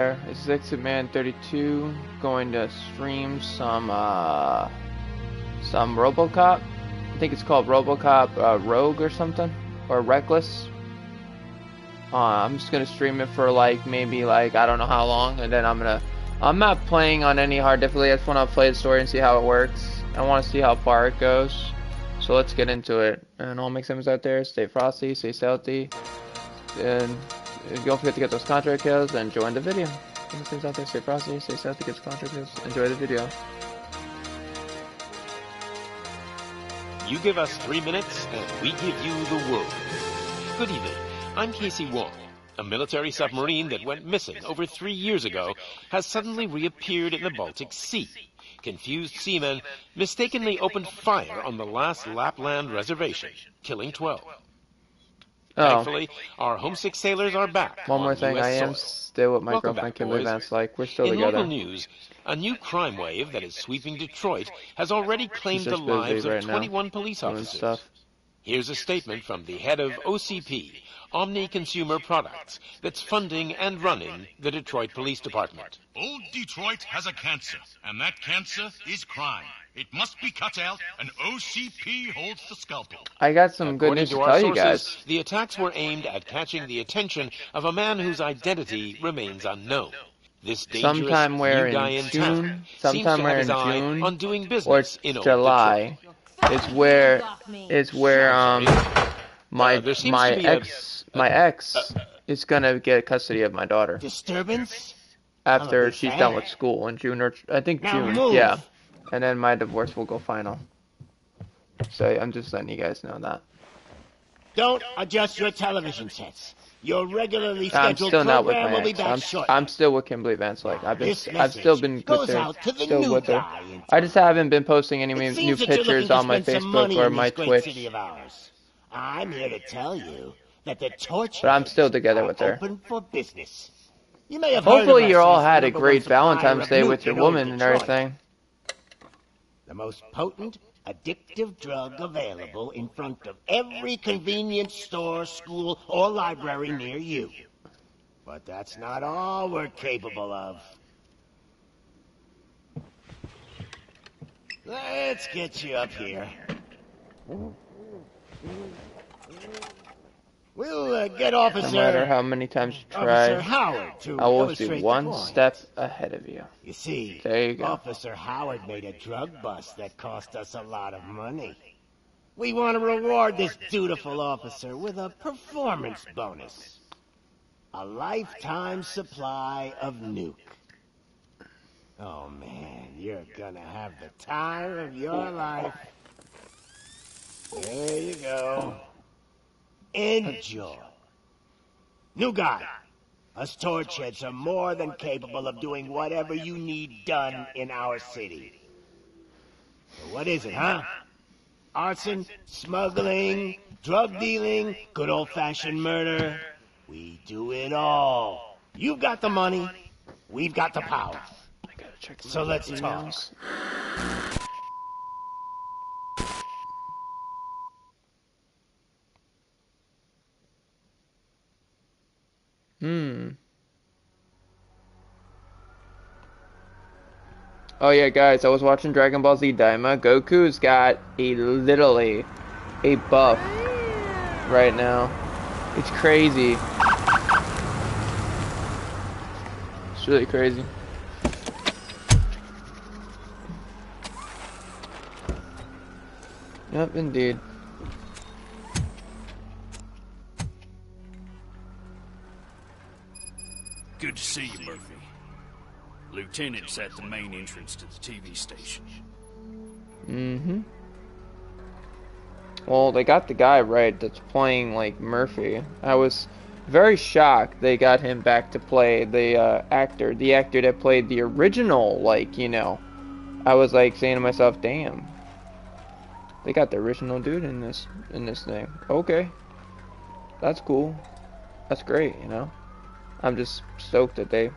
It's Man32 going to stream some Robocop. I think it's called Robocop Rogue or something, or Reckless. I'm just gonna stream it for like maybe like I don't know how long, and then I'm not playing on any hard difficulty. I just want to play the story and see how it works. I want to see how far it goes. So let's get into it. And all Mix Simmons out there, stay frosty, stay stealthy, and don't forget to get those contract kills and join the video. Mix Simmons out there, stay frosty, stay stealthy, get those contract kills, enjoy the video. You give us 3 minutes, and we give you the world. Good evening. I'm Casey Wong. A military submarine that went missing over 3 years ago has suddenly reappeared in the Baltic Sea. Confused seamen mistakenly opened fire on the last Lapland reservation, killing 12. Thankfully, our homesick sailors are back. One more thing, US I am soil. still with my Welcome girlfriend back, Kimberly boys. Vance. Like, we're still In together. local news, a new crime wave that is sweeping Detroit has already claimed She's the just busy lives of right now, 21 police doing officers. stuff. Here's a statement from the head of OCP, Omni Consumer Products, that's funding and running the Detroit Police Department. Old Detroit has a cancer, and that cancer is crime. It must be cut out, and OCP holds the scalpel. I got some good According news to to our tell you sources, guys. the attacks were aimed at catching the attention of a man whose identity remains unknown. This dangerous Sometime where new guy in in June, town seems to sometime have where his in eye June on doing or business in old July Detroit. is where my there seems to be my ex is gonna get custody of my daughter Disturbance? after she's done with school in June, or I think Now June, move. yeah, and then my divorce will go final. So I'm just letting you guys know that. Don't adjust your television sets. Your regularly I'm scheduled still not with program my will be ex. back I'm shortly. still with Kimberly Vance. Like I've still been goes with her, out to the still new with her. guy in I just haven't been posting any It new seems that you're looking pictures to on my spend some Facebook money or in my this great Twitch. city of ours. I'm here to tell you that the torch. But I'm still together with her. Open for business. You may have heard Hopefully of you us all as the had a number great one supplier Valentine's of Day nuke with your in old woman and Detroit. everything. The most potent, addictive drug available in front of every convenience store, school, or library near you. But that's not all we're capable of. Let's get you up here. We'll get Officer... No matter how many times you Officer try, Howard to I will illustrate be the one point. step ahead of you. You see, There you go. Officer Howard made a drug bust that cost us a lot of money. We want to reward this dutiful officer with a performance bonus. A lifetime supply of nuke. Oh man, you're gonna have the time of your life. There you go. Enjoy. New guy. Us torch heads are more than capable of doing whatever you need done in our city. So what is it, huh? Arson, smuggling, drug dealing, good old-fashioned murder. We do it all. You've got the money, we've got the power. So let's talk. Oh yeah, guys, I was watching Dragon Ball Z Daima. Goku's got literally a buff right now. It's crazy. It's really crazy. Yep, indeed. Good to see you, Murphy. Lieutenant's at the main entrance to the TV station. Mm-hmm. Well, they got the guy right that's playing, like, Murphy. I was very shocked they got him back to play the actor that played the original, like, you know. I was, like, saying to myself, damn. They got the original dude in this thing. Okay. That's cool. That's great, you know. I'm just stoked that they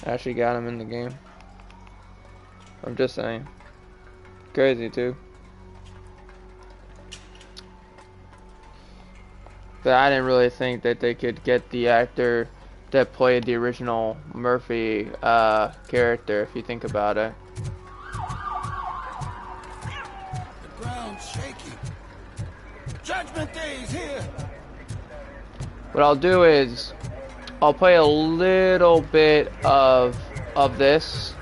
actually got him in the game. I'm just saying. Crazy too. But I didn't really think that they could get the actor that played the original Murphy character, if you think about it. The ground's shaky. Judgment Day is here. What I'll do is I'll play a little bit of this,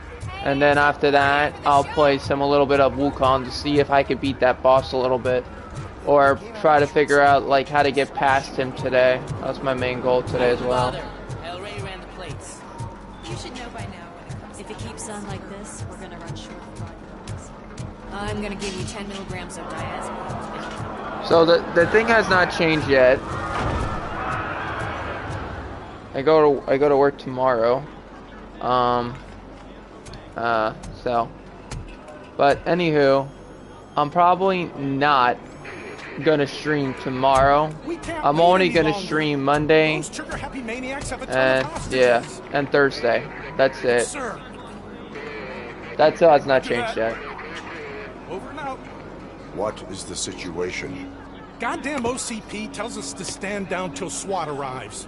and then after that I'll play a little bit of Wukong to see if I could beat that boss a little bit, or try to figure out like how to get past him today. That's my main goal today as well. I already ran the plates. You should know by now if it keeps on like this, we're gonna run short of guards. I'm gonna give you 10 milligrams of diazepam. So the thing has not changed yet. I go to work tomorrow. So, but anywho, I'm probably not gonna stream tomorrow. I'm only gonna stream Monday and yeah, and Thursday. That's it. That's all. It's not changed yet. Over and out. What is the situation? Goddamn OCP tells us to stand down till SWAT arrives.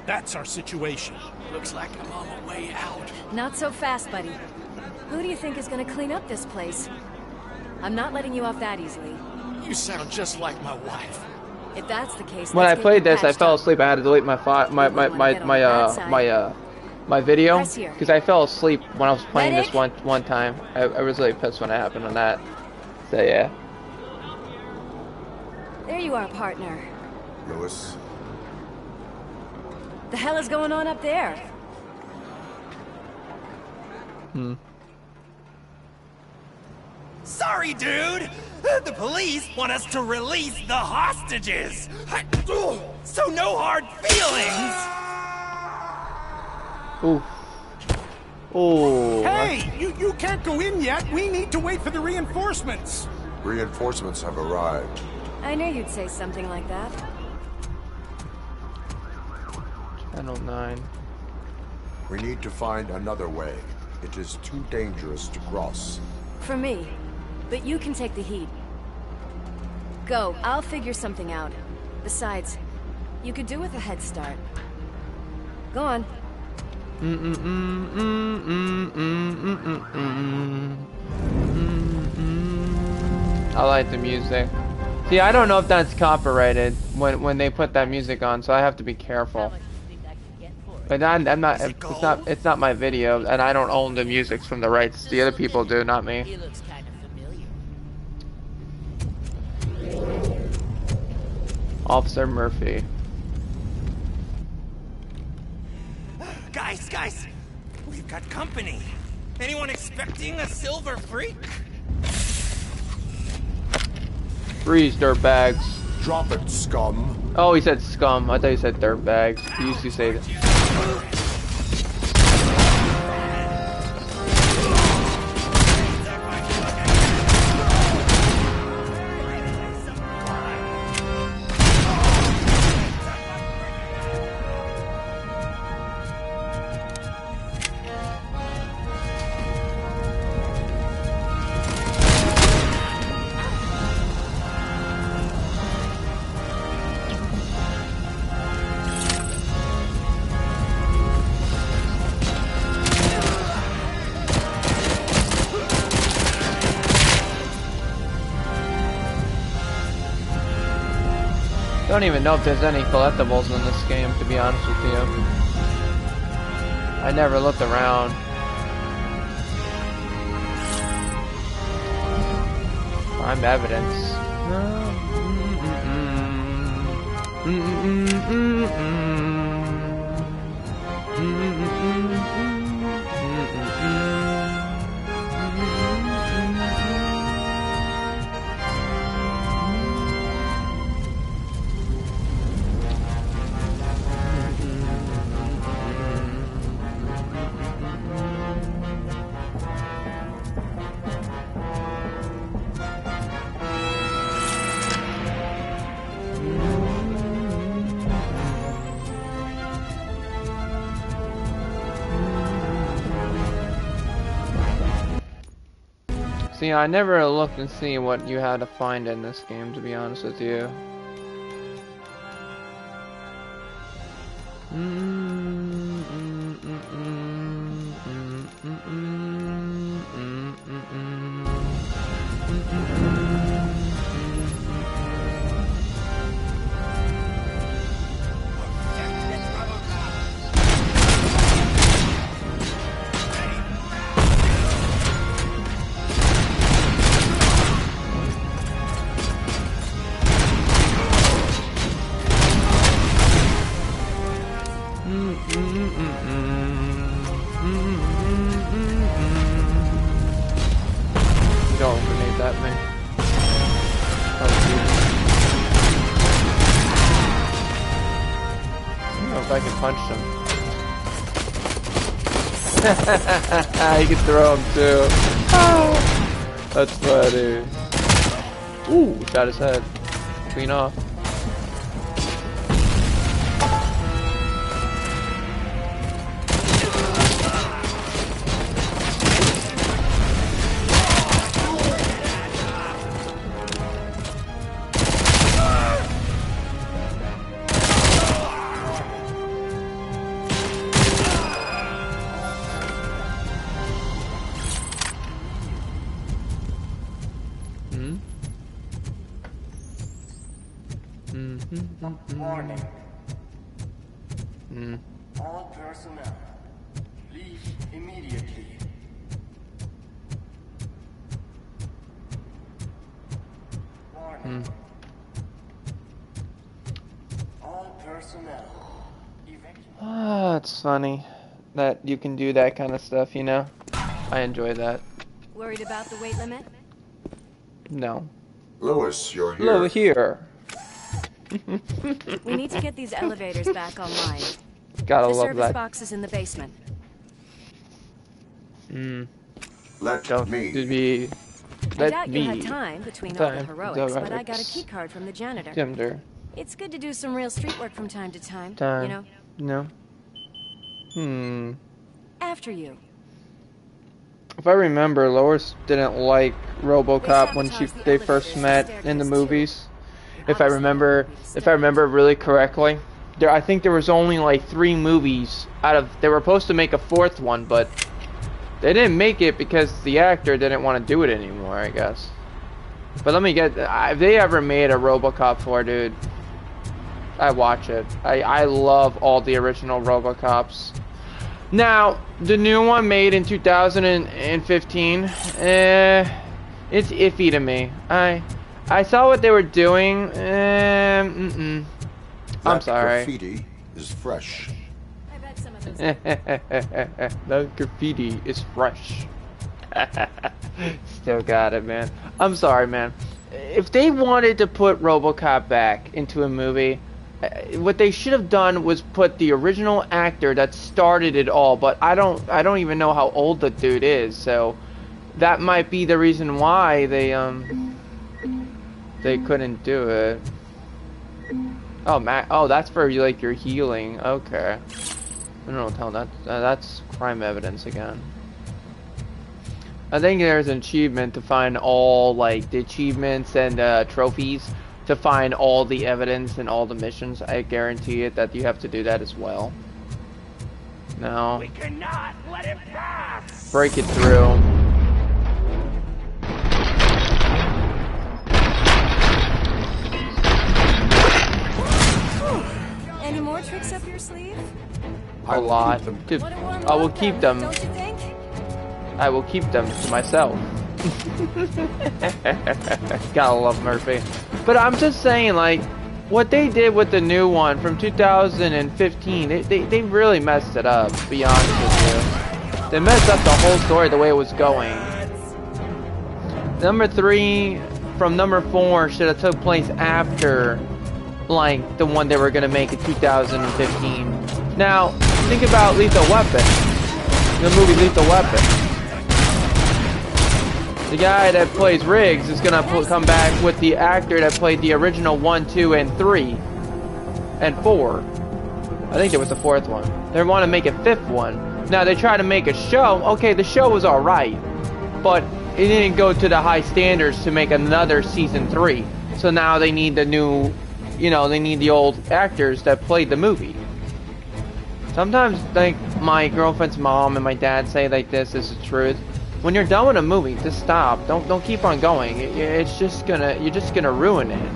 That's our situation. Looks like I'm on my way out. Not so fast, buddy. Who do you think is gonna clean up this place? I'm not letting you off that easily. You sound just like my wife. If that's the case, When I let's get played you this, I patched fell up. asleep. I had to delete my my video Press here. because I fell asleep when I was playing this Medic? one time. I was really pissed when it happened on that. So yeah. There you are, partner. Lewis? The hell is going on up there? Sorry, dude! The police want us to release the hostages! So no hard feelings! Ooh. Ooh. Hey, you can't go in yet. We need to wait for the reinforcements. Reinforcements have arrived. I knew you'd say something like that. Channel 9. We need to find another way. It is too dangerous to cross. For me. But you can take the heat. Go, I'll figure something out. Besides, you could do with a head start. Go on. I like the music. See, I don't know if that's copyrighted when they put that music on, so I have to be careful. But I'm not. It's not my video, and I don't own the music from the rights. The other people do, not me. He looks kind of familiar. Officer Murphy. Guys! We've got company. Anyone expecting a silver freak? Freeze, dirtbags. Drop it, scum. Oh, he said scum. I thought he said dirtbags. He used to say that. I don't even know if there's any collectibles in this game, to be honest with you. I never looked around. Find evidence. See, I never looked and see what you had to find in this game, to be honest with you. punched him. You can throw him too. Oh, that's funny. Ooh, shot his head. Clean off. Warning. All personnel, leave immediately. Warning. All personnel, evacuate. Ah, it's funny that you can do that kind of stuff, you know? I enjoy that. Worried about the weight limit? No. Lewis, you're here. Hello, here. We need to get these elevators back online. Gotta the love service that. box is in the basement. Let me. I doubt you had time between all the heroics, but I got a key card from the janitor. Gender. It's good to do some real street work from time to time, you know? No. After you. If I remember, Lois didn't like Robocop when they first met in the movies. If I remember really correctly, I think there was only like 3 movies out of. They were supposed to make a 4th one, but they didn't make it because the actor didn't want to do it anymore, I guess. But let me get. If they ever made a Robocop 4, dude, I watch it. I love all the original Robocops. Now, the new one made in 2015, it's iffy to me. I saw what they were doing. I'm sorry. Graffiti is fresh. I bet some of those. The graffiti is fresh. Still got it, man. I'm sorry, man. If they wanted to put Robocop back into a movie, what they should have done was put the original actor that started it all. But I don't even know how old the dude is, so that might be the reason why they couldn't do it. Oh, oh, that's for like your healing. Okay. I don't know. That's crime evidence again. I think there's an achievement to find all like the achievements and trophies to find all the evidence and all the missions. I guarantee it that you have to do that as well. No. We cannot let it pass. Break it through. Any more tricks up your sleeve? A lot. Dude, I will keep them. Don't you think? I will keep them to myself. Gotta love Murphy. But I'm just saying, like, what they did with the new one from 2015, they really messed it up, to be honest with you. They messed up the whole story the way it was going. Number 3 from number 4 should have took place after, like, the one they were gonna make in 2015. Now, think about Lethal Weapon. The movie Lethal Weapon. The guy that plays Riggs is gonna come back with the actor that played the original 1, 2, and 3, and 4. I think there was a 4th one. They want to make a 5th one. Now they try to make a show. Okay, the show was alright, but it didn't go to the high standards to make another season 3. So now they need the new, you know, they need the old actors that played the movie. Sometimes, like, my girlfriend's mom and my dad say like this is the truth. When you're done with a movie, just stop. Don't keep on going. You're just gonna ruin it.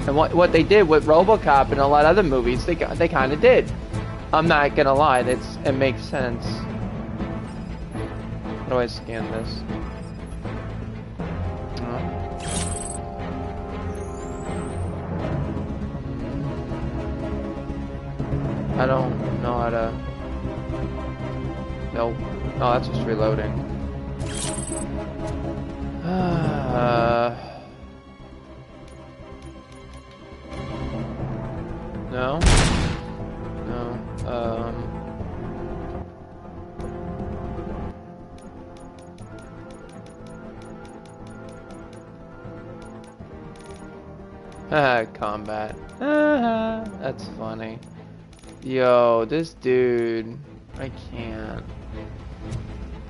And what they did with RoboCop and a lot of other movies, they kind of did. I'm not gonna lie, it makes sense. How do I scan this? I don't know how to. Nope. Oh, that's just reloading. No. No. Combat. That's funny. Yo, this dude. I can't.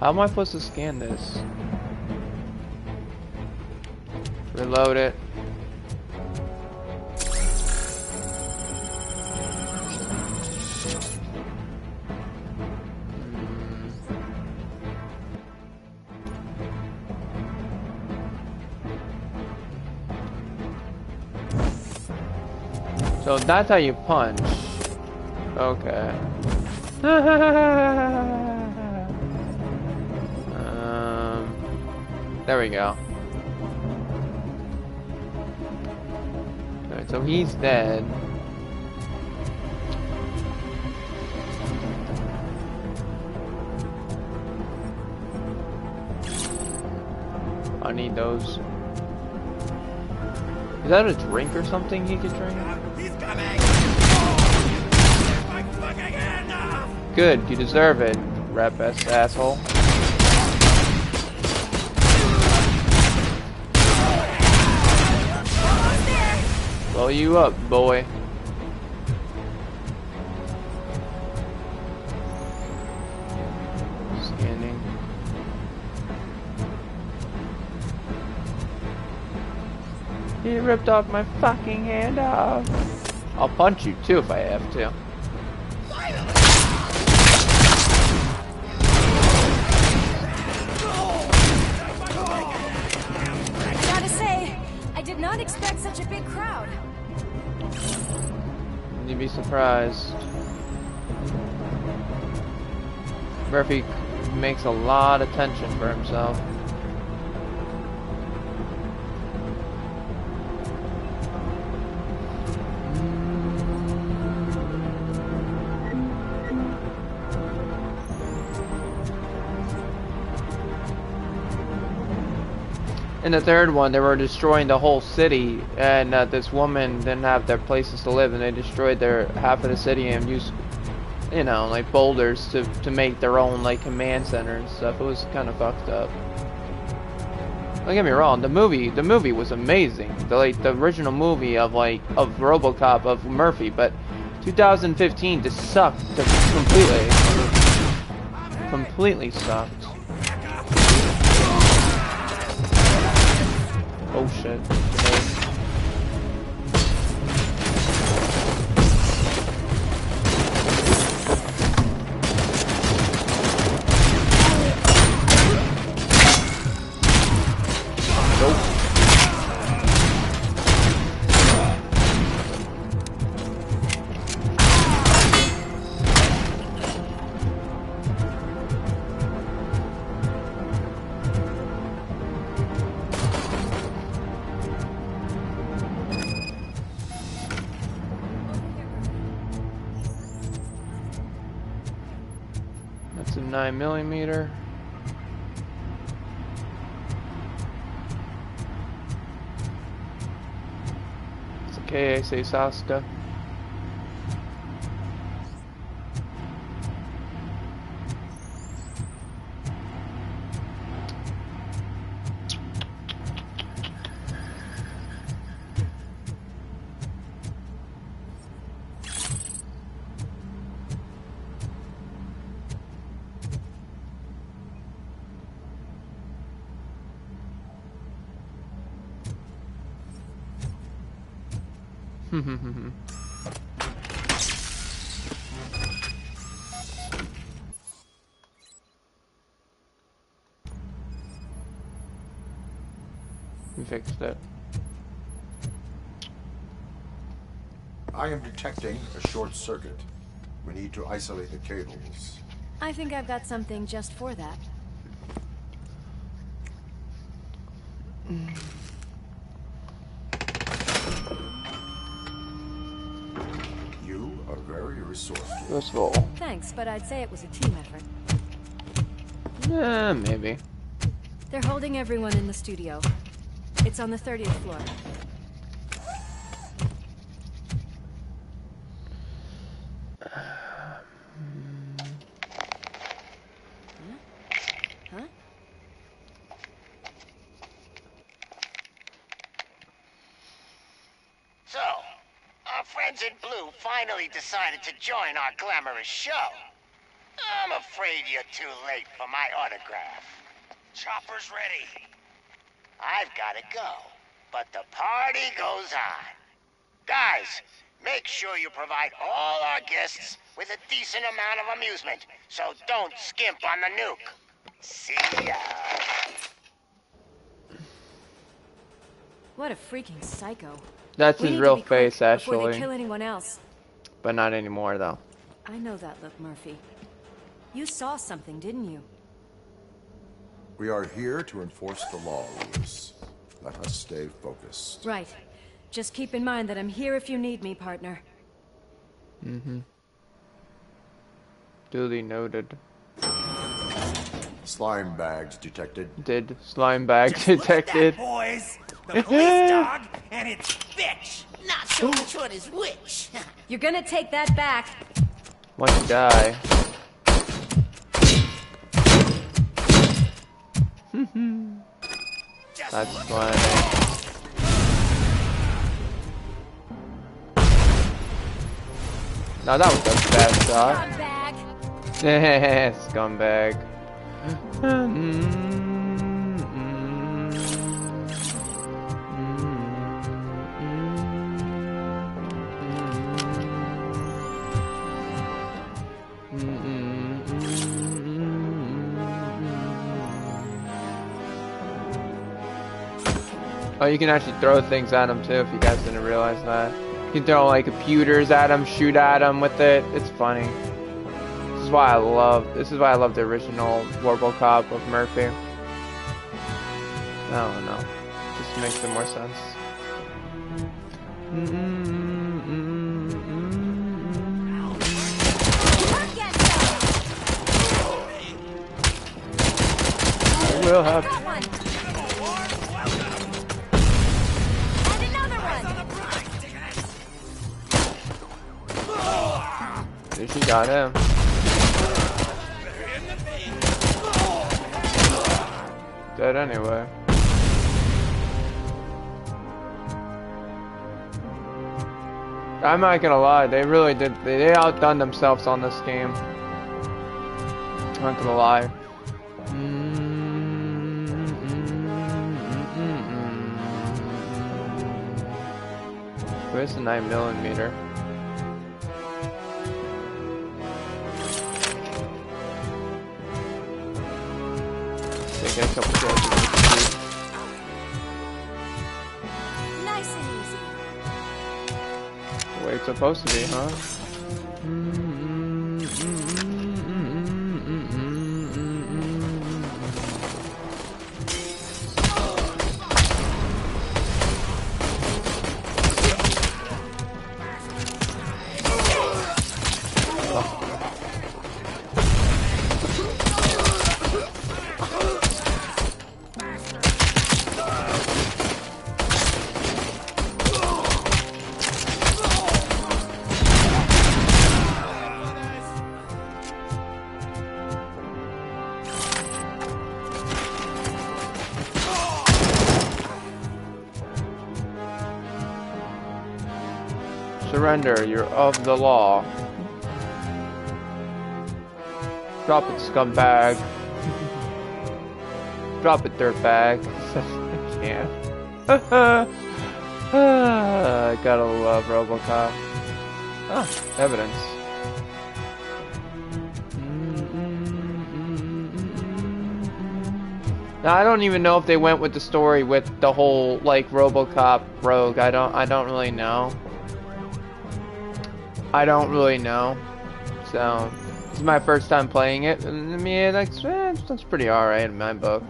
How am I supposed to scan this? Reload it. So that's how you punch. Okay. There we go. Alright, so he's dead. I need those. Is that a drink or something he could drink? He's coming! Oh, my fucking hand off! Good, you deserve it, rap-ass asshole. Blow you up, boy. Scanning. He ripped off my fucking hand off. I'll punch you too if I have to. I gotta say, I did not expect such a big crowd. You'd be surprised. Murphy makes a lot of tension for himself. In the third one, they were destroying the whole city, and this woman didn't have their places to live, and they destroyed their half of the city and used, you know, like boulders to make their own like command center and stuff. It was kind of fucked up. Don't get me wrong, the movie was amazing. The original movie of Robocop of Murphy, but 2015 just sucked completely sucked. Oh shit. That's a 9mm. It's a KSA Saska. We fixed it. I am detecting a short circuit. We need to isolate the cables. I think I've got something just for that. You are very resourceful. Useful. Thanks, but I'd say it was a team effort. Maybe. They're holding everyone in the studio. It's on the 30th floor. Reds in Blue finally decided to join our glamorous show. I'm afraid you're too late for my autograph. Chopper's ready. I've got to go, but the party goes on. Guys, make sure you provide all our guests with a decent amount of amusement, so don't skimp on the nuke. See ya. What a freaking psycho. That's We his need to real be quick face, before they actually. kill anyone else. But not anymore, though. I know that look, Murphy. You saw something, didn't you? We are here to enforce the law, Lewis. Let us stay focused. Right. Just keep in mind that I'm here if you need me, partner. Mm-hmm. Duly noted. Slime bags detected. Did slime bag detected? Boys, the police dog and its bitch. Not sure which one is which. You're gonna take that back. Once you die. That's funny. Now that was a bad shot. Scumbag. Scumbag. Oh, you can actually throw things at them too, if you guys didn't realize that. You can throw like computers at them, shoot at them with it. It's funny. This is why I love the original Robocop of Murphy. I don't know. Just makes it more sense. We'll have. She got him. Dead anyway. I'm not gonna lie, they really did. They outdone themselves on this game. I'm not gonna lie. Where's the 9mm? Get a couple kills. Nice and easy. The way it's supposed to be, huh? Surrender, you're of the law. Drop it, scumbag. Drop it, dirtbag. I can't. I gotta love Robocop. Oh, evidence. Now I don't even know if they went with the story with the whole like Robocop rogue. I don't really know. I don't really know. So this is my first time playing it. I mean, that's pretty alright in my book.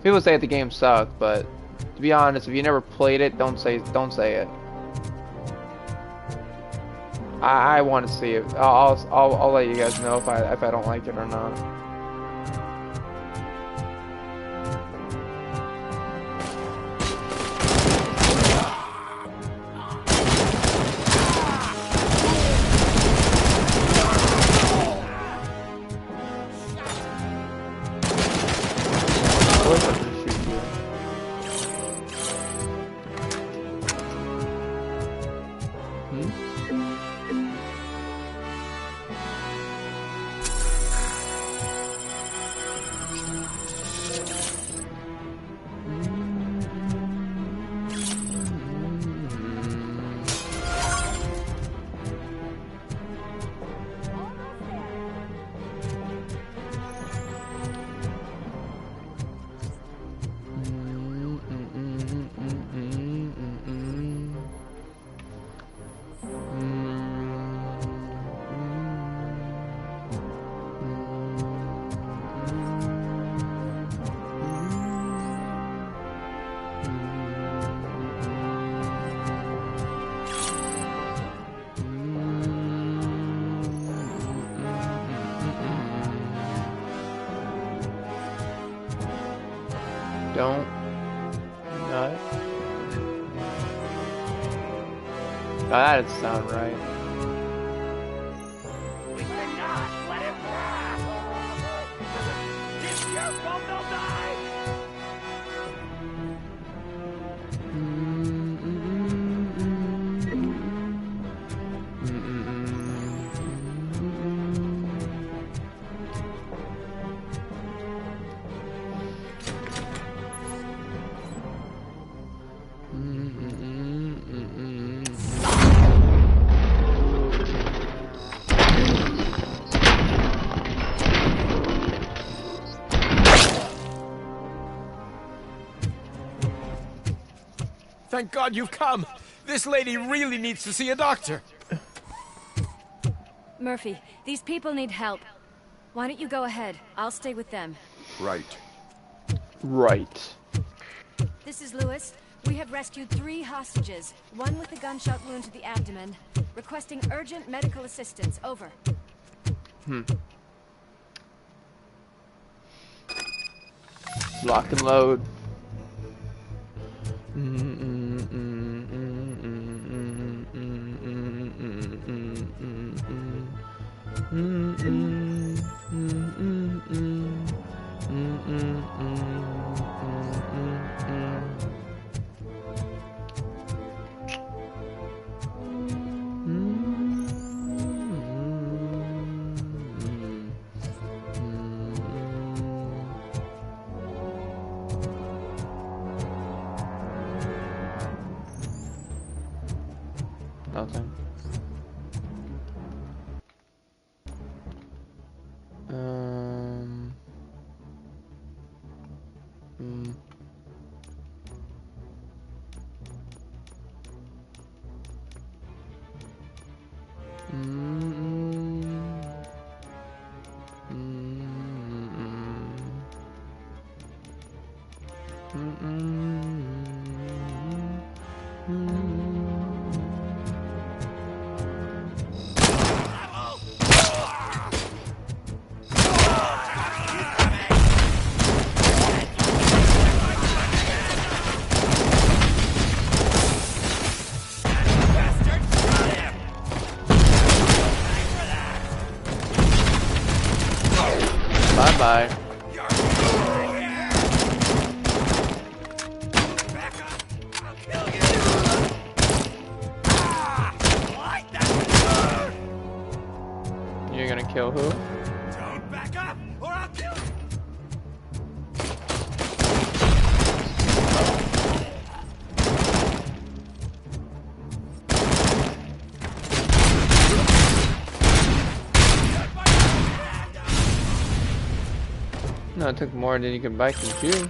People say the game sucked, but to be honest, if you never played it, don't say it. I want to see it. I'll let you guys know if I don't like it or not. Don't nut. Oh, that'd sound right. We cannot let him pass! It's your fault they'll die! Thank God you've come. This lady really needs to see a doctor. Murphy, these people need help. Why don't you go ahead? I'll stay with them. Right. Right. This is Lewis. We have rescued 3 hostages, one with a gunshot wound to the abdomen, requesting urgent medical assistance. Over. Lock and load. Nothing. Bye-bye. You're gonna kill who? Don't back up, or I'll kill you! No, it took more than you could bite and chew.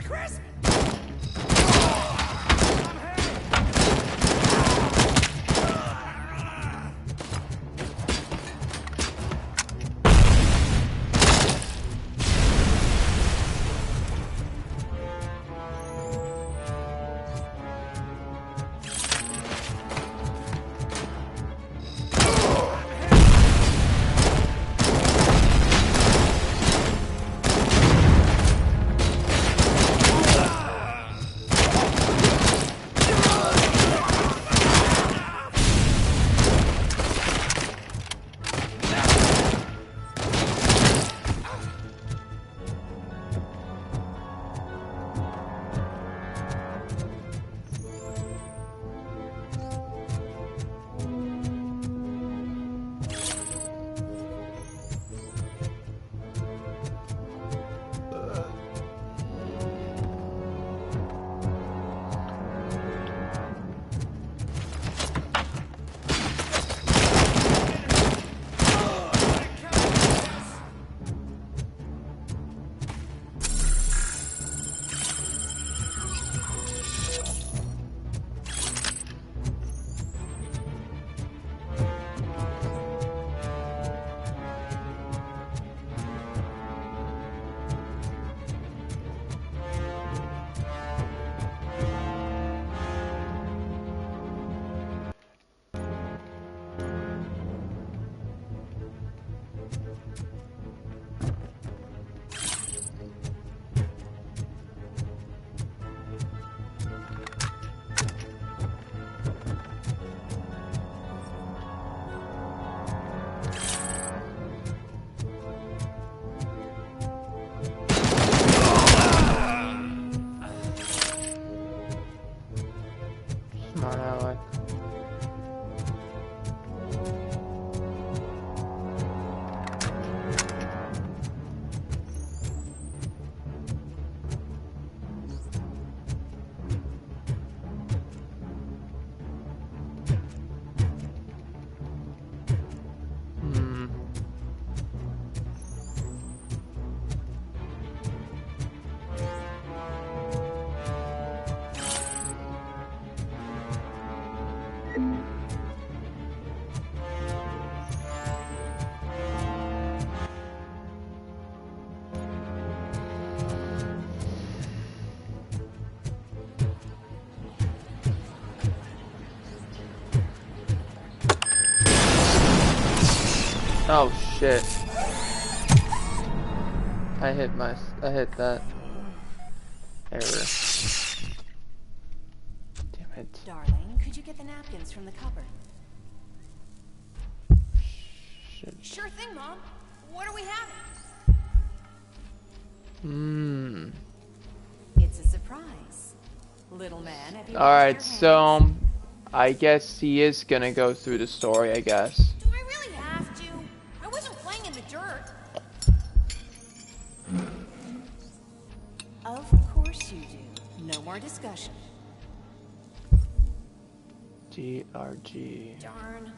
Chris? Smart aleck. Oh shit. I hit that. Error. Damn it. Darling, could you get the napkins from the cupboard? Shit. Sure thing, Mom. What are we having? It's a surprise. Little man, have you Alright, so I guess he is gonna go through the story, I guess. Do I really have to? I wasn't playing in the dirt. Of course you do. No more discussion. DRG. Darn.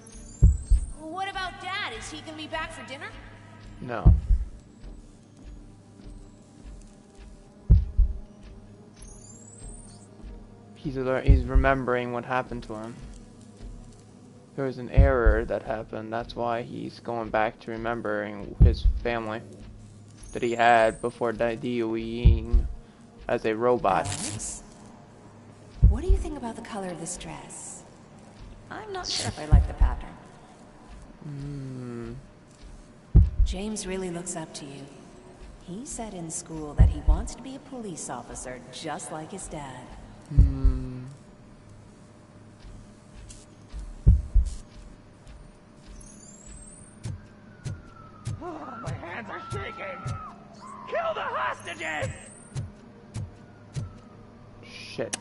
Well, what about Dad? Is he gonna be back for dinner? No. He's remembering what happened to him. There was an error that happened. That's why he's going back to remembering his family that he had before DOEing as a robot. Alex, what do you think about the color of this dress? I'm not sure if I like the pattern. James really looks up to you. He said in school that he wants to be a police officer just like his dad. Oh, my hands are shaking! Kill the hostages! Shit.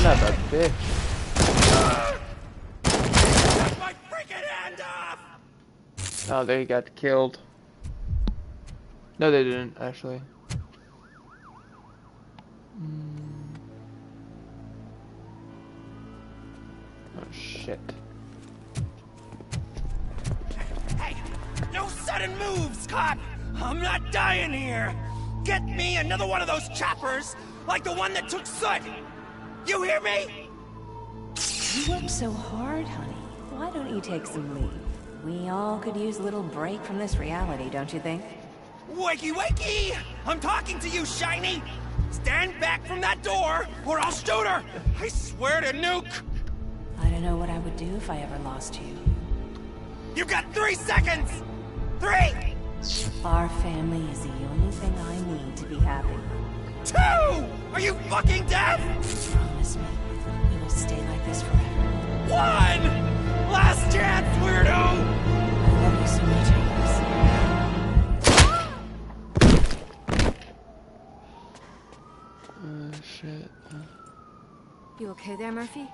Son of a bitch. Cut my freaking hand off! Oh, they got killed. No, they didn't, actually. Oh shit. Hey, no sudden moves, cop! I'm not dying here! Get me another one of those choppers, like the one that took Soot! You hear me? You work so hard, honey. Why don't you take some leave? We all could use a little break from this reality, don't you think? Wakey, wakey! I'm talking to you, Shiny! Stand back from that door, or I'll shoot her! I swear to nuke! I don't know what I would do if I ever lost you. You got 3 seconds! 3! Our family is the only thing I need to be happy. 2! Are you fucking deaf? Promise me, we will stay like this forever. 1! Last chance, weirdo! I love you so much, Alice. Shit. You okay there, Murphy?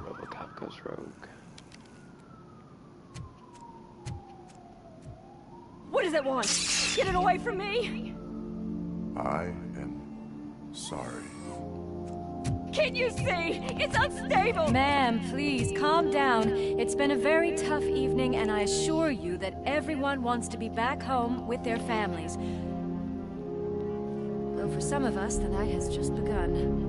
Robocop goes rogue. What does it want? Get it away from me! I am sorry. Can't you see? It's unstable! Ma'am, please, calm down. It's been a very tough evening, and I assure you that everyone wants to be back home with their families. Though for some of us, the night has just begun.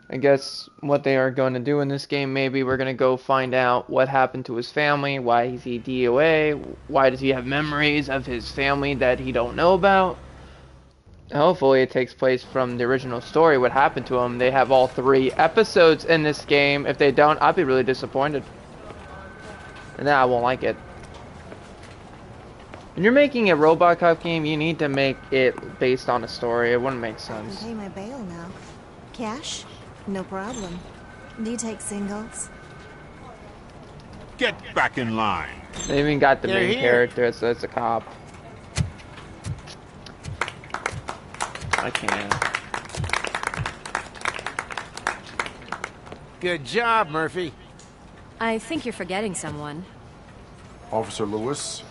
I guess what they are going to do in this game, maybe we're going to go find out what happened to his family, why is he DOA, why does he have memories of his family that he don't know about. Hopefully it takes place from the original story, what happened to him. They have all 3 episodes in this game. If they don't, I'll be really disappointed. And then I won't like it. When you're making a Robocop game, you need to make it based on a story. It wouldn't make sense. I can pay my bail now. Cash? No problem. Do you take singles? Get back in line. They even got the They're main here. character, so it's a cop. I can't. Good job, Murphy. I think you're forgetting someone. Officer Lewis,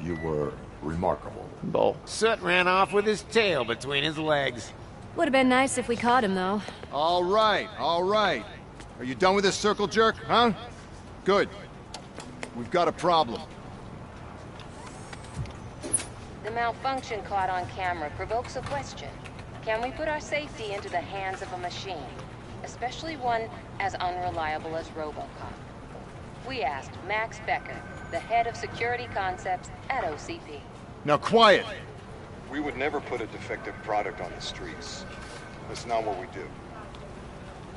you were remarkable. Bull. Soot ran off with his tail between his legs. Would have been nice if we caught him, though. All right, all right. Are you done with this circle jerk, huh? Good. We've got a problem. The malfunction caught on camera provokes a question. Can we put our safety into the hands of a machine? Especially one as unreliable as Robocop. We asked Max Becker, the head of security concepts at OCP. Now quiet! We would never put a defective product on the streets. That's not what we do.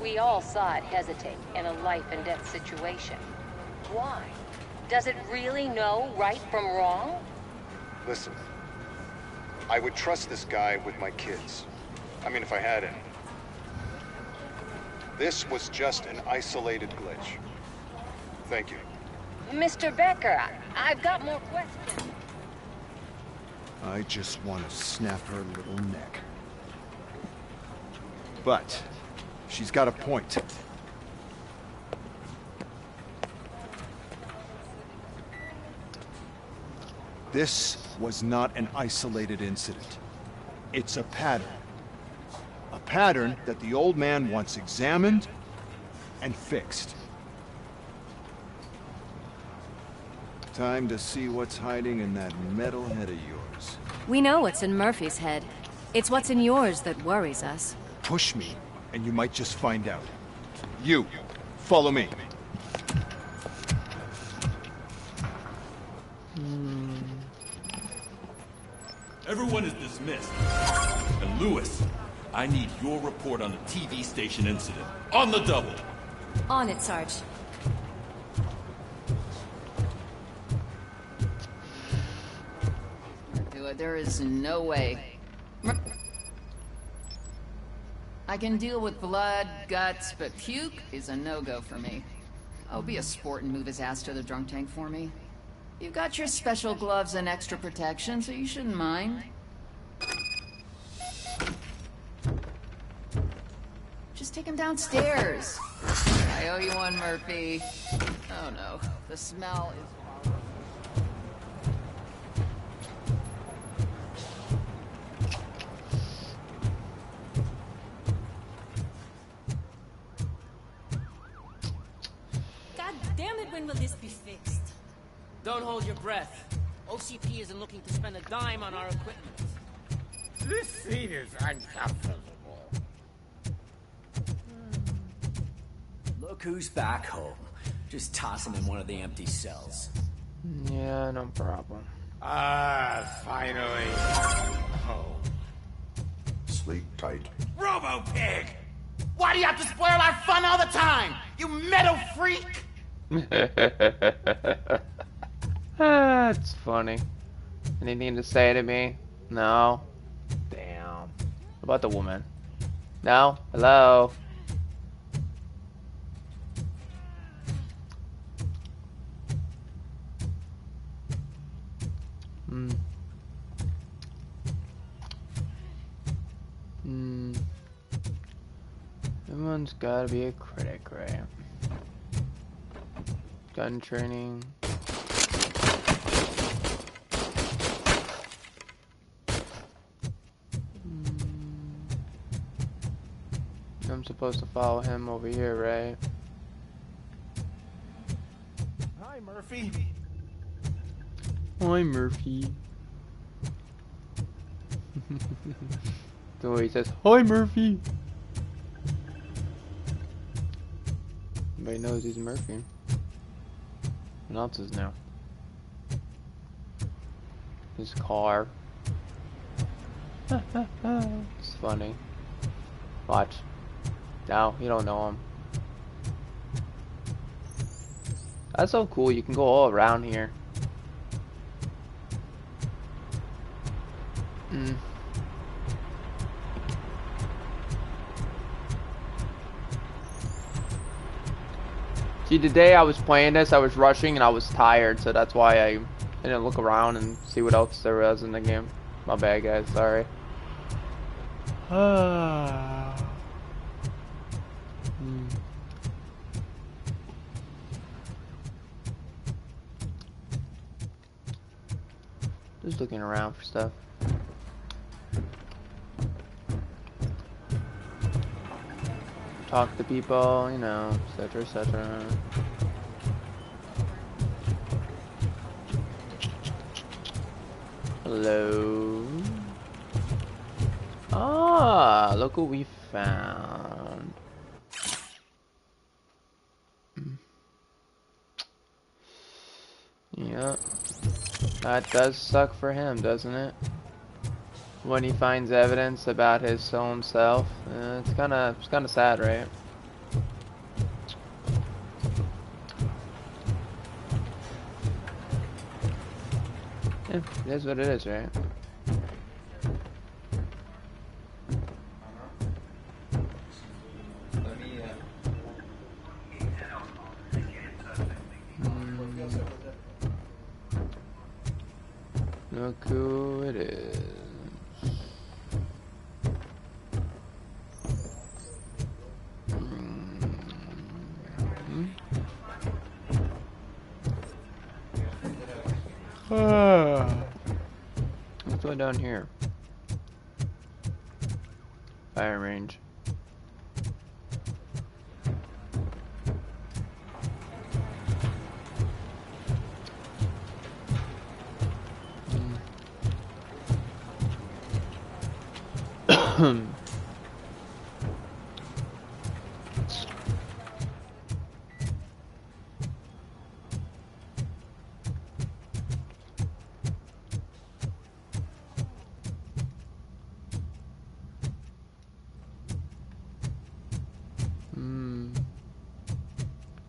We all saw it hesitate in a life and death situation. Why? Does it really know right from wrong? Listen, I would trust this guy with my kids. I mean, if I had any. This was just an isolated glitch. Thank you. Mr. Becker, I've got more questions. I just want to snap her little neck. But she's got a point. This was not an isolated incident. It's a pattern. A pattern that the old man once examined and fixed. Time to see what's hiding in that metal head of yours. We know what's in Murphy's head. It's what's in yours that worries us. Push me, and you might just find out. You, follow me. Everyone is dismissed. And Lewis, I need your report on the TV station incident. On the double. On it, Sarge. There is no way. I can deal with blood, guts, but puke is a no-go for me. Oh, be a sport and move his ass to the drunk tank for me. You got your special gloves and extra protection, so you shouldn't mind. Just take him downstairs. I owe you one, Murphy. Oh no, the smell is... God damn it, when will this be fixed? Don't hold your breath. OCP isn't looking to spend a dime on our equipment. This seat is uncomfortable. Look who's back home. Just toss him in one of the empty cells. Yeah, no problem. Finally. Home. Sleep tight. Robo-Pig! Why do you have to spoil our fun all the time? You metal freak! That's funny. Anything to say to me? No. Damn. What about the woman? No? Hello? Everyone's gotta be a critic, right? Gun training. I'm supposed to follow him over here, right? Hi, Murphy. Hi, Murphy. The way he says, hi, Murphy. Everybody knows he's Murphy. What else is new? His car. It's funny. Watch. No, you don't know him. That's so cool. You can go all around here. See, today I was playing this, I was rushing and I was tired, so that's why I didn't look around and see what else there was in the game. My bad, guys. Sorry. Just looking around for stuff. Talk to people, you know, etc., etc. Hello. Ah, look what we found. Yeah, that does suck for him, doesn't it? When he finds evidence about his own self, it's kind of sad, right? Yeah, it is what it is, right? Look who it is. What's going down here? Fire range.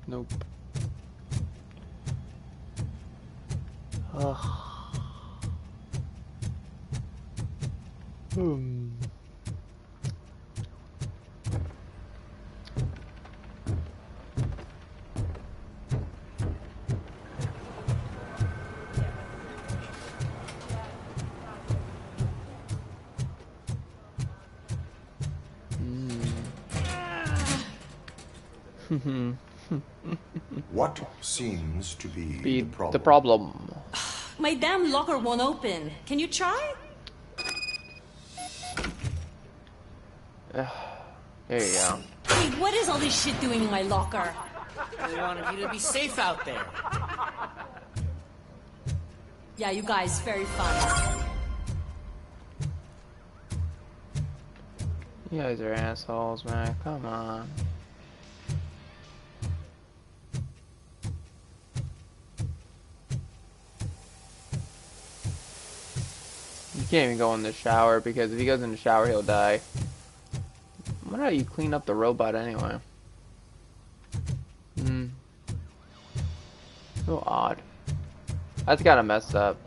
Nope. What seems to be the problem? The problem. My damn locker won't open. Can you try? There you go. Hey, what is all this shit doing in my locker? We wanted you to be safe out there. Yeah, you guys, very fun. You guys are assholes, man. Come on. You can't even go in the shower because if he goes in the shower, he'll die. I wonder how you clean up the robot anyway. So odd. That's kind of messed up.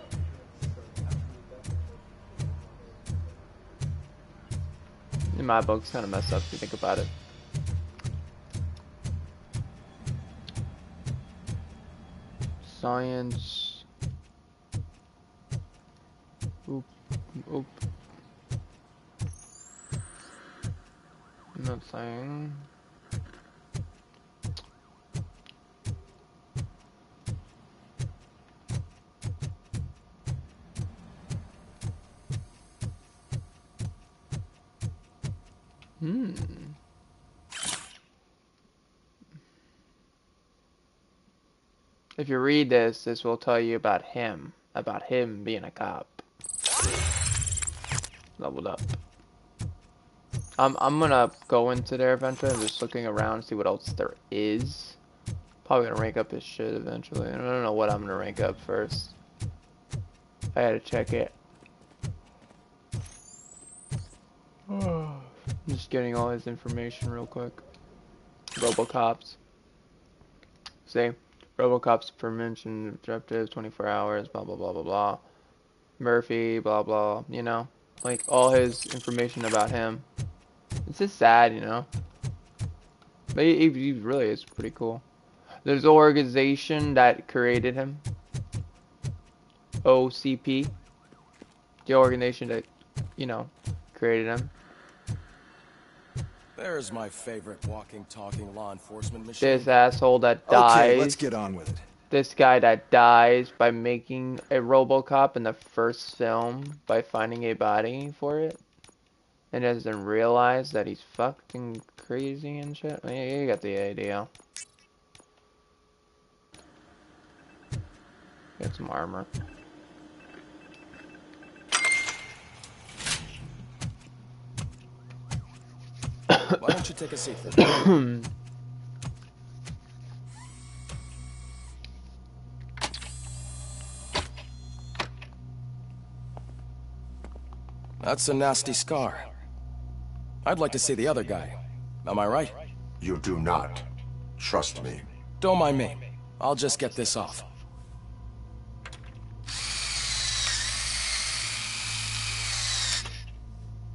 In my book, it's kind of messed up if you think about it. Science. Oop. Oop. Nothing. If you read this, this will tell you about him being a cop. Leveled up. I'm gonna go into there eventually. I'm just looking around to see what else there is. Probably gonna rank up his shit eventually. I don't know what I'm gonna rank up first. I had to check it. Just getting all his information real quick. Robocops. See? Robocop's prevention objectives, 24 hours, blah, blah, blah, blah, blah. Murphy, blah, blah, you know? Like, all his information about him. It's just sad, you know? But he really is pretty cool. There's an organization that created him. OCP. The organization that, you know, created him. There's my favorite walking, talking law enforcement machine. This asshole that dies. Okay, let's get on with it. This guy that dies by making a Robocop in the first film by finding a body for it. And doesn't realize that he's fucking crazy and shit. I mean, you got the idea. Get some armor. Why don't you take a seat for me? That's a nasty scar. I'd like to see the other guy. Am I right? You do not. Trust me. Don't mind me. I'll just get this off.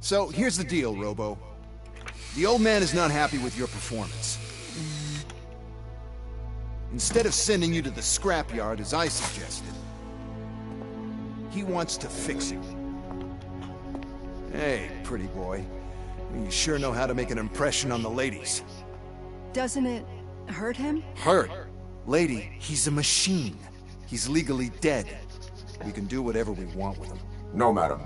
So, here's the deal, Robo. The old man is not happy with your performance. Instead of sending you to the scrapyard as I suggested, he wants to fix you. Hey, pretty boy. You sure know how to make an impression on the ladies. Doesn't it hurt him? Hurt? Lady, he's a machine. He's legally dead. We can do whatever we want with him. No, madam.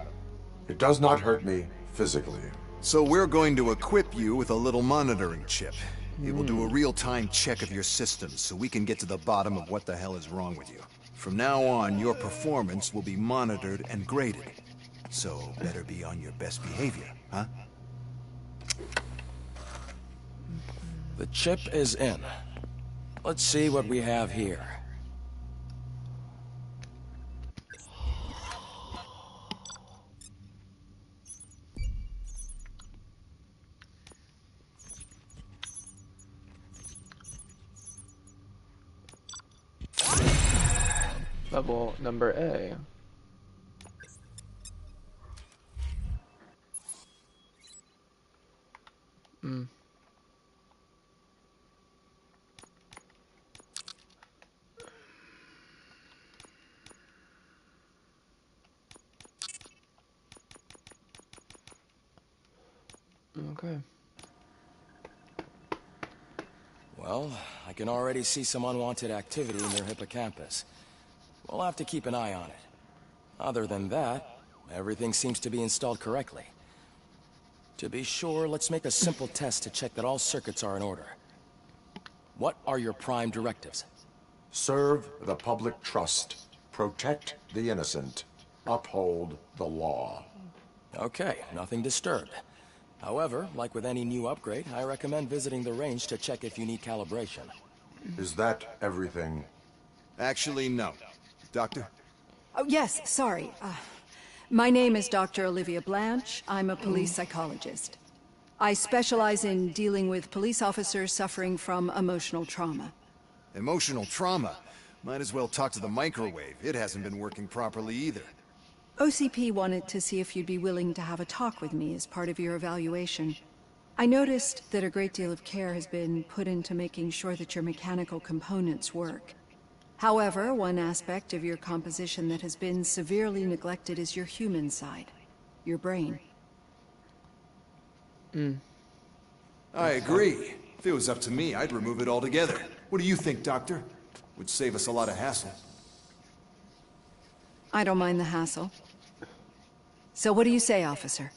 It does not hurt me physically. So we're going to equip you with a little monitoring chip. It will do a real-time check of your systems so we can get to the bottom of what the hell is wrong with you. From now on, your performance will be monitored and graded. So better be on your best behavior, huh? The chip is in. Let's see what we have here. Level number A. Okay. Well, I can already see some unwanted activity near Hippocampus. We'll have to keep an eye on it. Other than that, everything seems to be installed correctly. To be sure, let's make a simple test to check that all circuits are in order. What are your prime directives? Serve the public trust. Protect the innocent. Uphold the law. Okay, nothing disturbed. However, like with any new upgrade, I recommend visiting the range to check if you need calibration. Is that everything? Actually, no. Doctor? Oh, yes, sorry. My name is Dr. Olivia Blanche. I'm a police psychologist. I specialize in dealing with police officers suffering from emotional trauma. Emotional trauma? Might as well talk to the microwave. It hasn't been working properly either. OCP wanted to see if you'd be willing to have a talk with me as part of your evaluation. I noticed that a great deal of care has been put into making sure that your mechanical components work. However, one aspect of your composition that has been severely neglected is your human side, your brain. I agree. If it was up to me, I'd remove it altogether. What do you think, Doctor? Would save us a lot of hassle. I don't mind the hassle. So what do you say, officer?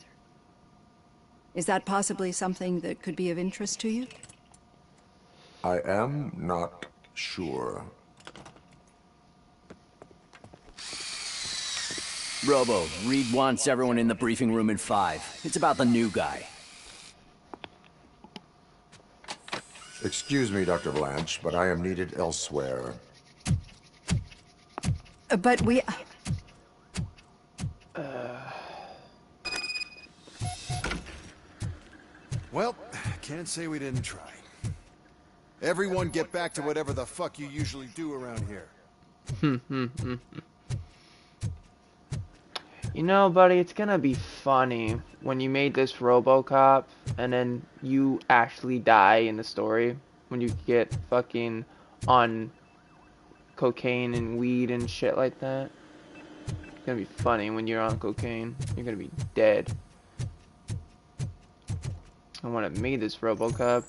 Is that possibly something that could be of interest to you? I am not sure. Robo, Reed wants everyone in the briefing room in 5. It's about the new guy. Excuse me, Dr. Blanche, but I am needed elsewhere. But we... Well, can't say we didn't try. Everyone get back to whatever the fuck you usually do around here. You know, buddy, it's gonna be funny when you made this Robocop and then you actually die in the story. When you get fucking on cocaine and weed and shit like that. It's gonna be funny when you're on cocaine. You're gonna be dead. I want to made this Robocop.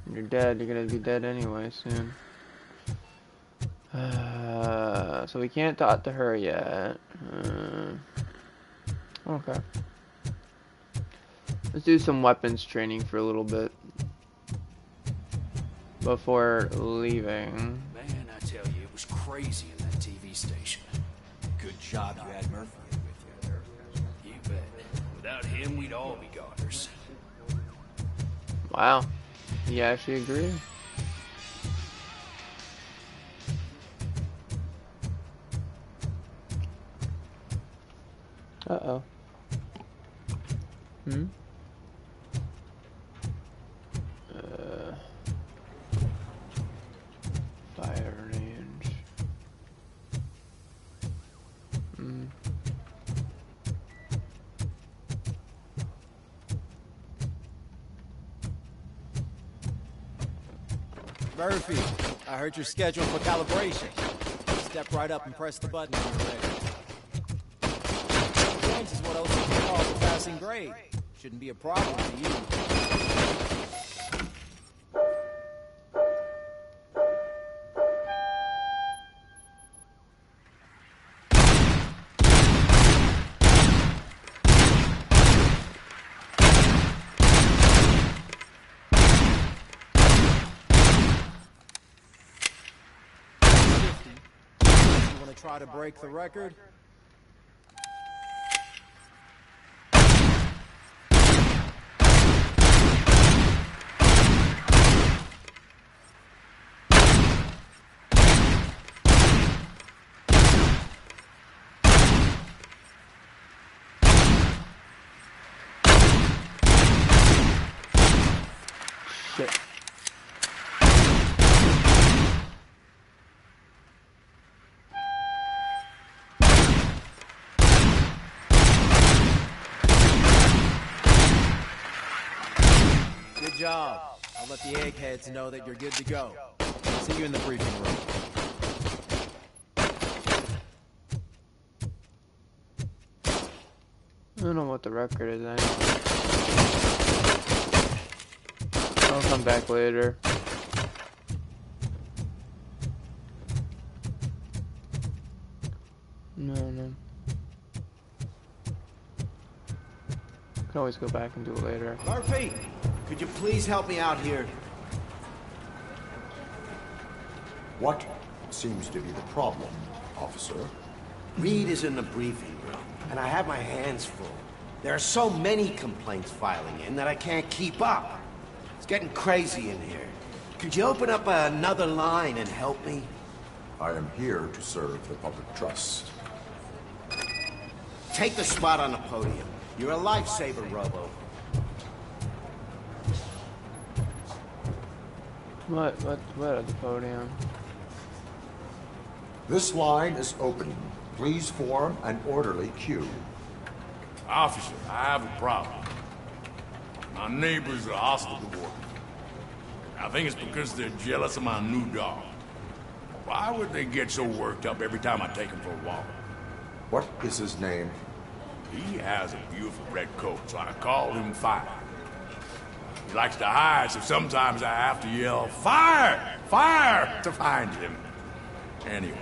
When you're dead, you're gonna be dead anyway soon. So we can't talk to her yet. Okay. Let's do some weapons training for a little bit before leaving. Man, I tell you, it was crazy in that TV station. Good job you had Murphy with you. You bet. Without him, we'd all be goners. Wow. You actually agree? Uh-oh. Fire range. Murphy, I heard you're scheduled for calibration. Step right up and press the button when you're ready. Range is what OCP calls a passing grade. Shouldn't be a problem for you. Try to break the record. Shit. Good job. I'll let the eggheads know that you're good to go. See you in the briefing room. I don't know what the record is anyway. I'll come back later. No. Can always go back and do it later. Murphy, could you please help me out here? What seems to be the problem, officer? Reed is in the briefing room, and I have my hands full. There are so many complaints filing in that I can't keep up. It's getting crazy in here. Could you open up another line and help me? I am here to serve the public trust. Take the spot on the podium. You're a lifesaver, Robo. What at the podium? This line is open. Please form an orderly queue. Officer, I have a problem. My neighbors are hostile to work. I think it's because they're jealous of my new dog. Why would they get so worked up every time I take him for a walk? What is his name? He has a beautiful red coat, so I call him Fire. He likes to hide, so sometimes I have to yell, "Fire! Fire!" to find him. Anyway,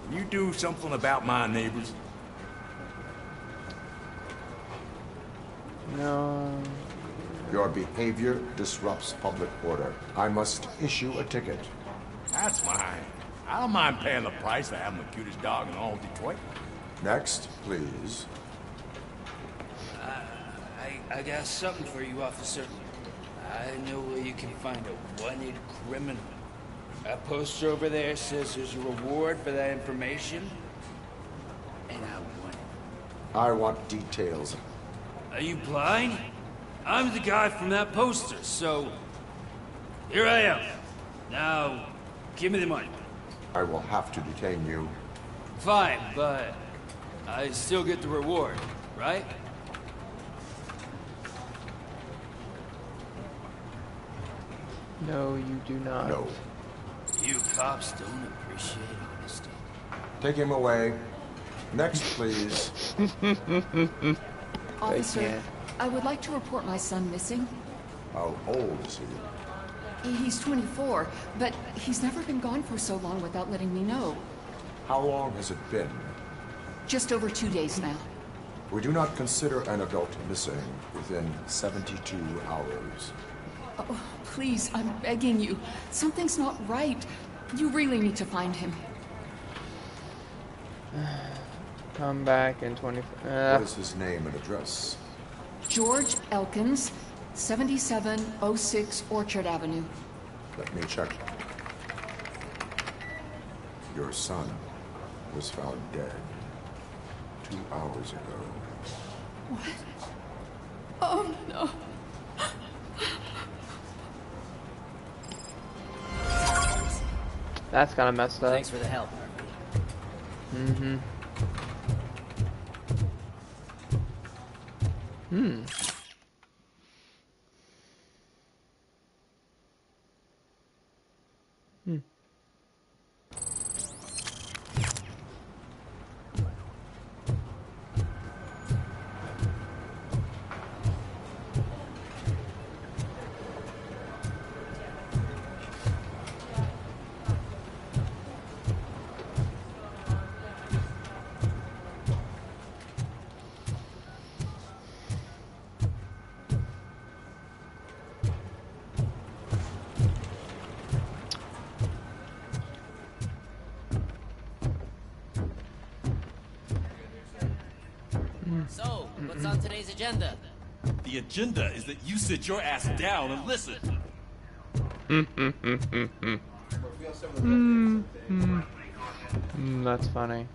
can you do something about my neighbors? No. Your behavior disrupts public order. I must issue a ticket. That's fine. I don't mind paying the price for having the cutest dog in all Detroit. Next, please. I got something for you, officer. I know where you can find a wanted criminal. That poster over there says there's a reward for that information. And I want it. I want details. Are you blind? I'm the guy from that poster, so... Here I am. Now, give me the money. I will have to detain you. Fine, but... I still get the reward, right? No, you do not. No. You cops don't appreciate honesty. Take him away. Next, please. Officer, I would like to report my son missing. How old is he? He's 24, but he's never been gone for so long without letting me know. How long has it been? Just over 2 days now. We do not consider an adult missing within 72 hours. Oh, please, I'm begging you. Something's not right. You really need to find him. Come back in 20... What is his name and address? George Elkins, 7706 Orchard Avenue. Let me check. Your son was found dead 2 hours ago. What? Oh, no. That's kind of messed up. Thanks for the help, Murphy. Hmm. So, what's on today's agenda? The agenda is that you sit your ass down and listen. That's funny.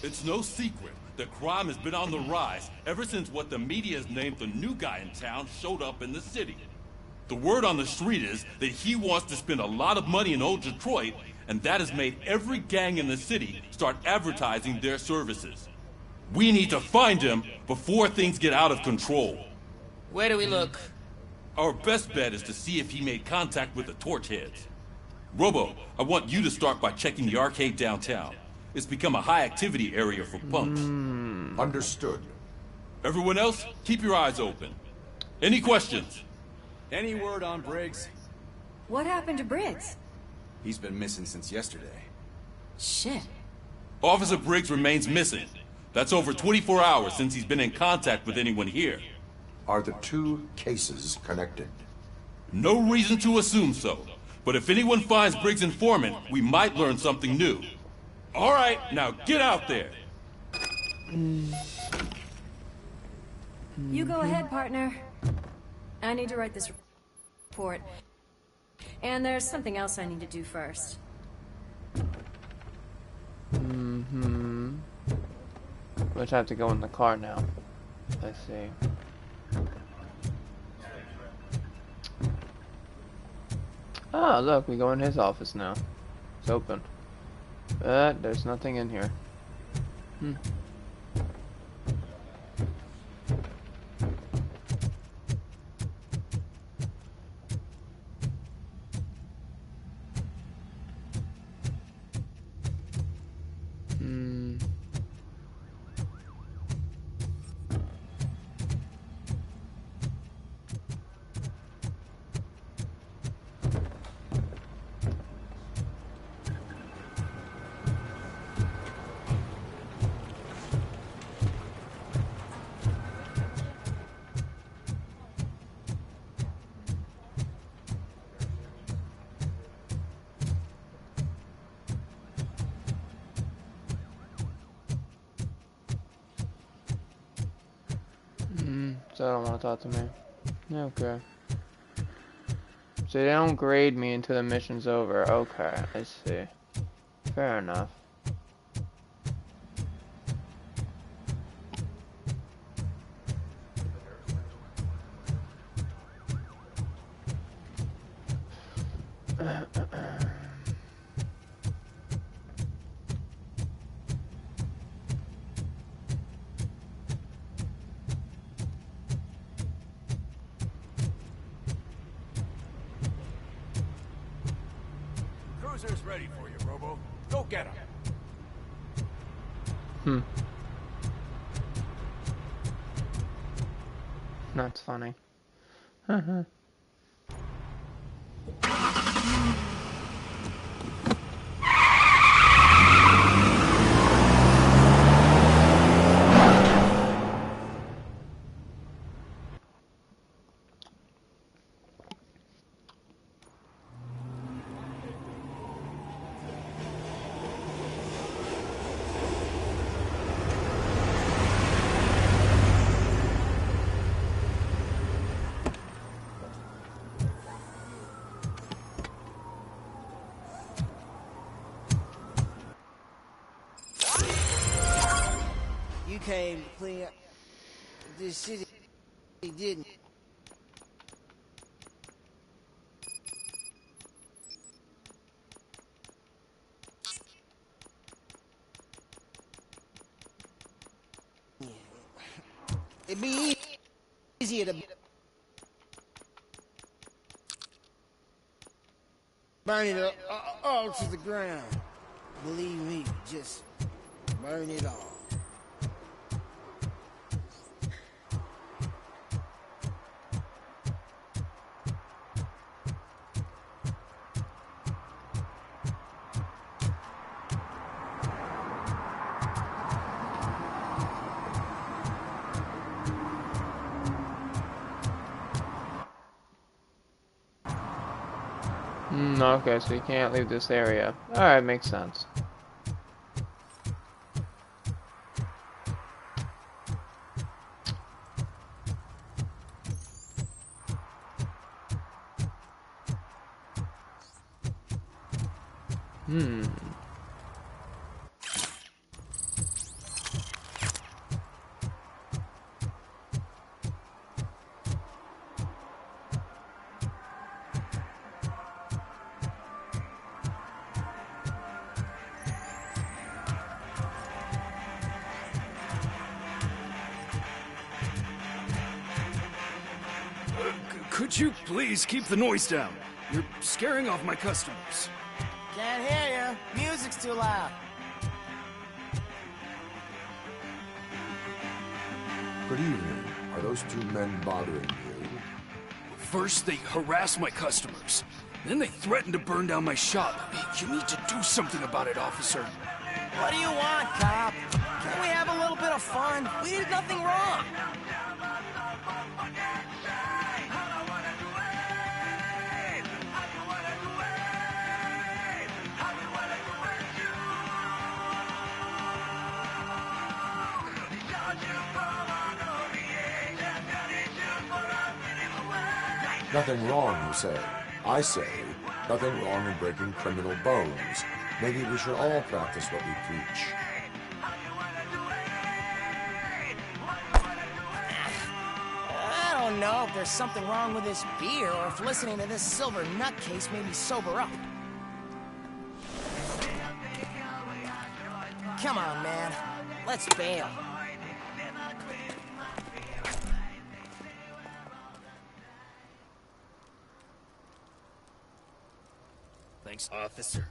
It's no secret that crime has been on the rise ever since what the media has named the new guy in town showed up in the city. The word on the street is that he wants to spend a lot of money in old Detroit, and that has made every gang in the city start advertising their services. We need to find him before things get out of control. Where do we look? Our best bet is to see if he made contact with the Torchheads. Robo, I want you to start by checking the arcade downtown. It's become a high-activity area for punks. Understood. Everyone else, keep your eyes open. Any questions? Any word on Briggs? What happened to Briggs? He's been missing since yesterday. Shit. Officer Briggs remains missing. That's over 24 hours since he's been in contact with anyone here. Are the two cases connected? No reason to assume so. But if anyone finds Briggs' informant, we might learn something new. All right, now get out there. You go ahead, partner. I need to write this report. And there's something else I need to do first. We'll just have to go in the car now. I see. Oh, look, we go in his office now. It's open. But there's nothing in here. So I don't want to talk to me. Okay. So they don't grade me until the mission's over. Okay, I see. Fair enough. Cruiser's ready for you, Robo. Go get him. That's funny. You came to clean up this city, didn't you? It'd be easier to burn it all to the ground. Believe me, just burn it all. Okay, so you can't leave this area. Alright, makes sense. Could you please keep the noise down? You're scaring off my customers. Can't hear you. Music's too loud. Good evening. Are those two men bothering you? First, they harass my customers. Then they threatened to burn down my shop. You need to do something about it, officer. What do you want, cop? Can't we have a little bit of fun? We did nothing wrong. Nothing wrong, you say. I say, nothing wrong in breaking criminal bones. Maybe we should all practice what we preach. I don't know if there's something wrong with this beer, or if listening to this silver nutcase made me sober up. Come on, man. Let's bail. Thanks, officer.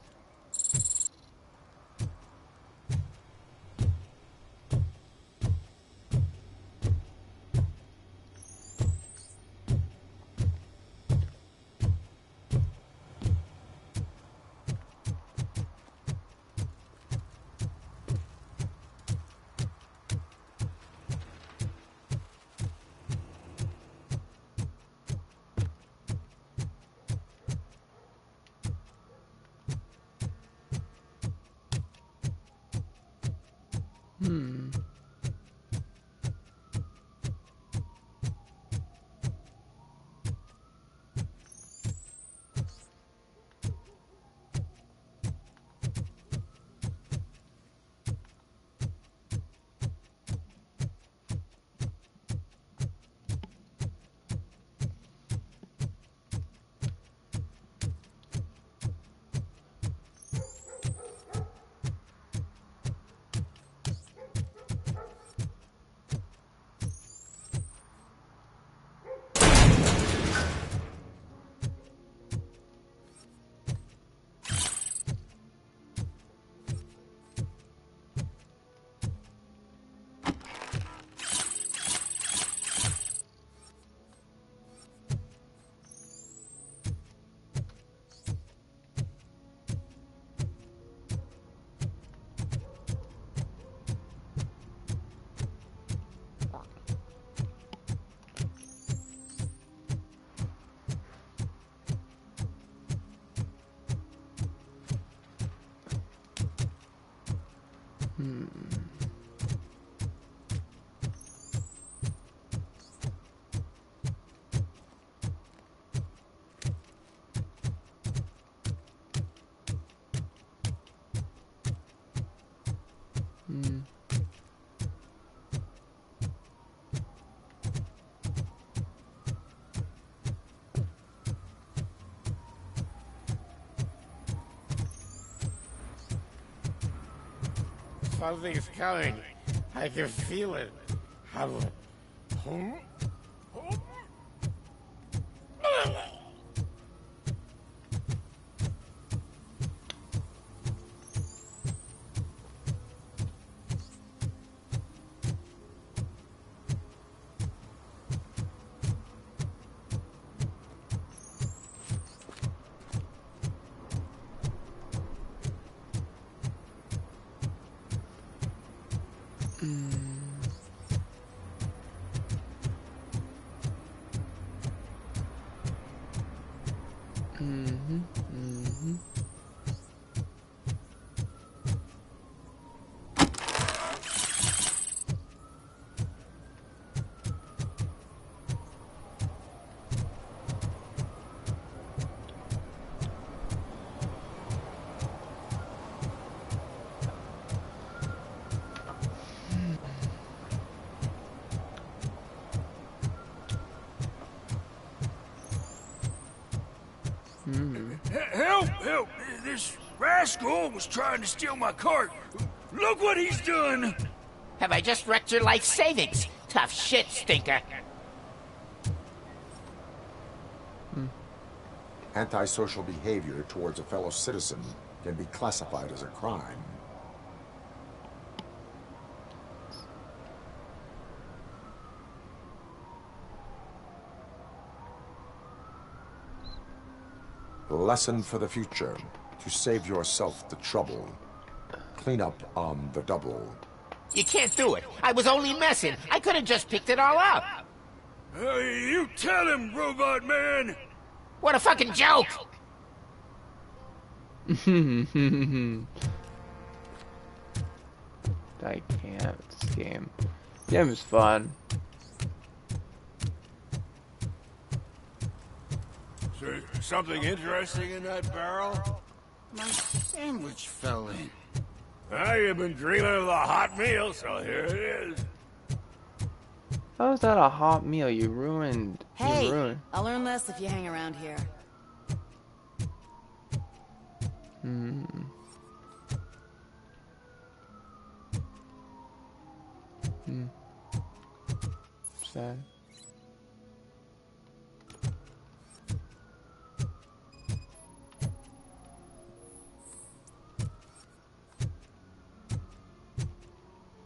Something's coming. I can feel it. Help! Help! This rascal was trying to steal my cart. Look what he's done! Have I just wrecked your life savings? Tough shit, stinker. Antisocial behavior towards a fellow citizen can be classified as a crime. lesson for the future. To save yourself the trouble. Clean up on the double. You can't do it. I was only messing. I could have just picked it all up. You tell him, Robot Man! What a fucking joke! I can't. This game. Game is fun. Is there something interesting in that barrel? My sandwich fell in. You've been dreaming of the hot meal, so here it is. How is that a hot meal? You ruined. Hey, You ruined. I'll learn less if you hang around here. Hmm. Hmm. Sad.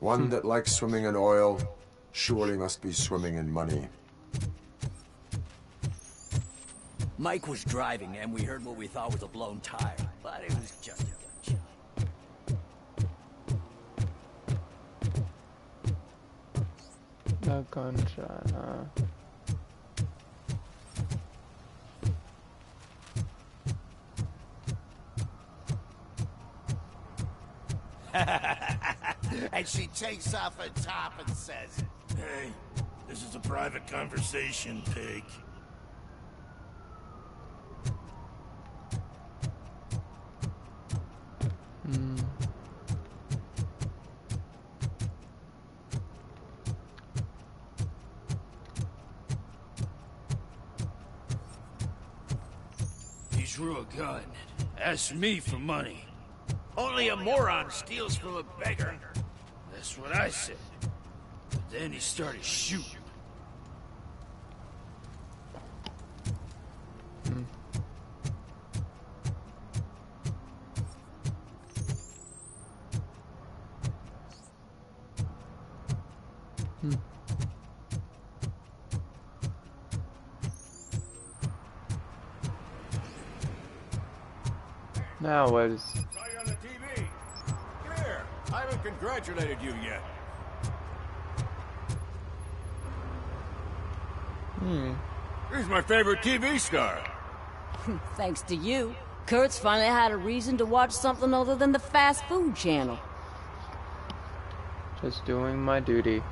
One that likes swimming in oil surely must be swimming in money. Mike was driving and we heard what we thought was a blown tire, but it was just a gunshot. A gunshot, huh? And she takes off her top and says, Hey, this is a private conversation, pig. Hmm. He drew a gun. Asked me for money. Only a moron steals from a beggar. That's what I said. But then he started shooting. Hmm. Hmm. Now what is... Saw you on the TV. Come here. I haven't congratulated you yet. He's my favorite TV star. Thanks to you, Kurt's finally had a reason to watch something other than the fast food channel. Just doing my duty.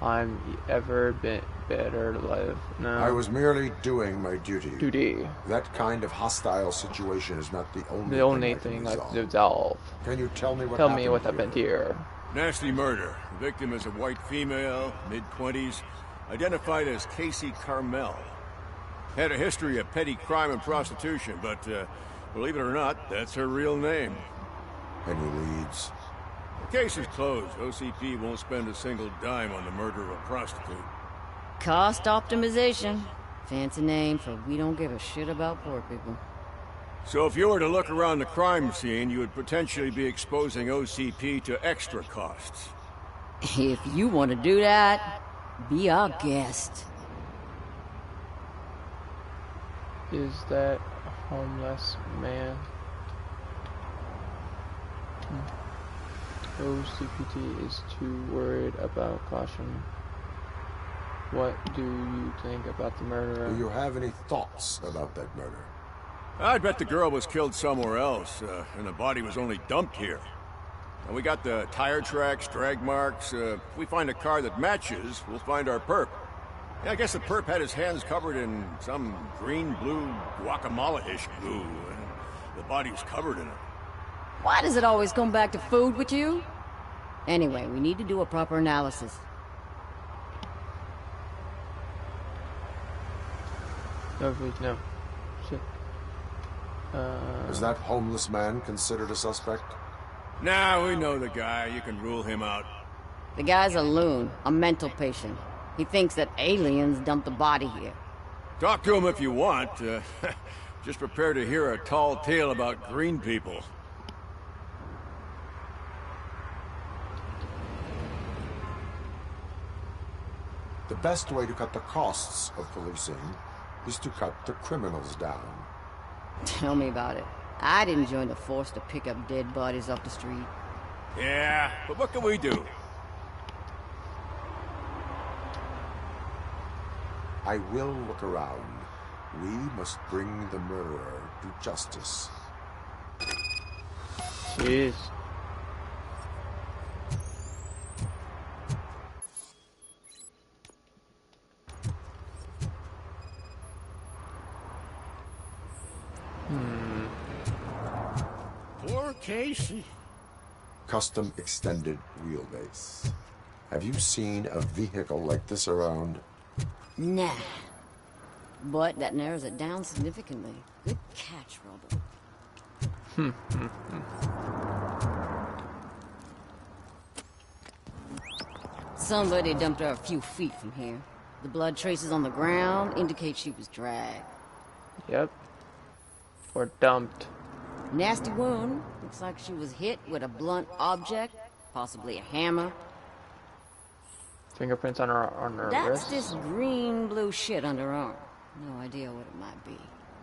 I'm ever bit better to live. No. I was merely doing my duty. Duty. That kind of hostile situation is not the only thing I can resolve. Can you tell me what Tell happened me what happened here. Nasty murder. The victim is a white female, mid-20s, identified as Casey Carmel. Had a history of petty crime and prostitution, but believe it or not, that's her real name. Any leads? The case is closed. OCP won't spend a single dime on the murder of a prostitute. Cost optimization. Fancy name for we don't give a shit about poor people. So if you were to look around the crime scene, you would potentially be exposing OCP to extra costs. If you want to do that, be our guest. Is that a homeless man? OCPT is too worried about caution. What do you think about the murderer? Do you have any thoughts about that murder? I'd bet the girl was killed somewhere else, and the body was only dumped here. And we got the tire tracks, drag marks. If we find a car that matches, we'll find our perp. Yeah, I guess the perp had his hands covered in some green-blue guacamole-ish goo. The body was covered in it. Why does it always come back to food with you? Anyway, we need to do a proper analysis. No, please, no. Shit. Is that homeless man considered a suspect? Nah, we know the guy. You can rule him out. The guy's a loon, a mental patient. He thinks that aliens dumped the body here. Talk to him if you want. Just prepare to hear a tall tale about green people. The best way to cut the costs of policing is to cut the criminals down. Tell me about it. I didn't join the force to pick up dead bodies off the street. Yeah, but what can we do? I will look around. We must bring the murderer to justice. Jeez. Poor Casey. Custom extended wheelbase. Have you seen a vehicle like this around? Nah. But that narrows it down significantly. Good catch, Robo. Somebody dumped her a few feet from here. The blood traces on the ground indicate she was dragged. Yep. Or dumped. Nasty wound. Looks like she was hit with a blunt object, possibly a hammer. Fingerprints on her That's wrist. this green-blue shit on her arm. No idea what it might be,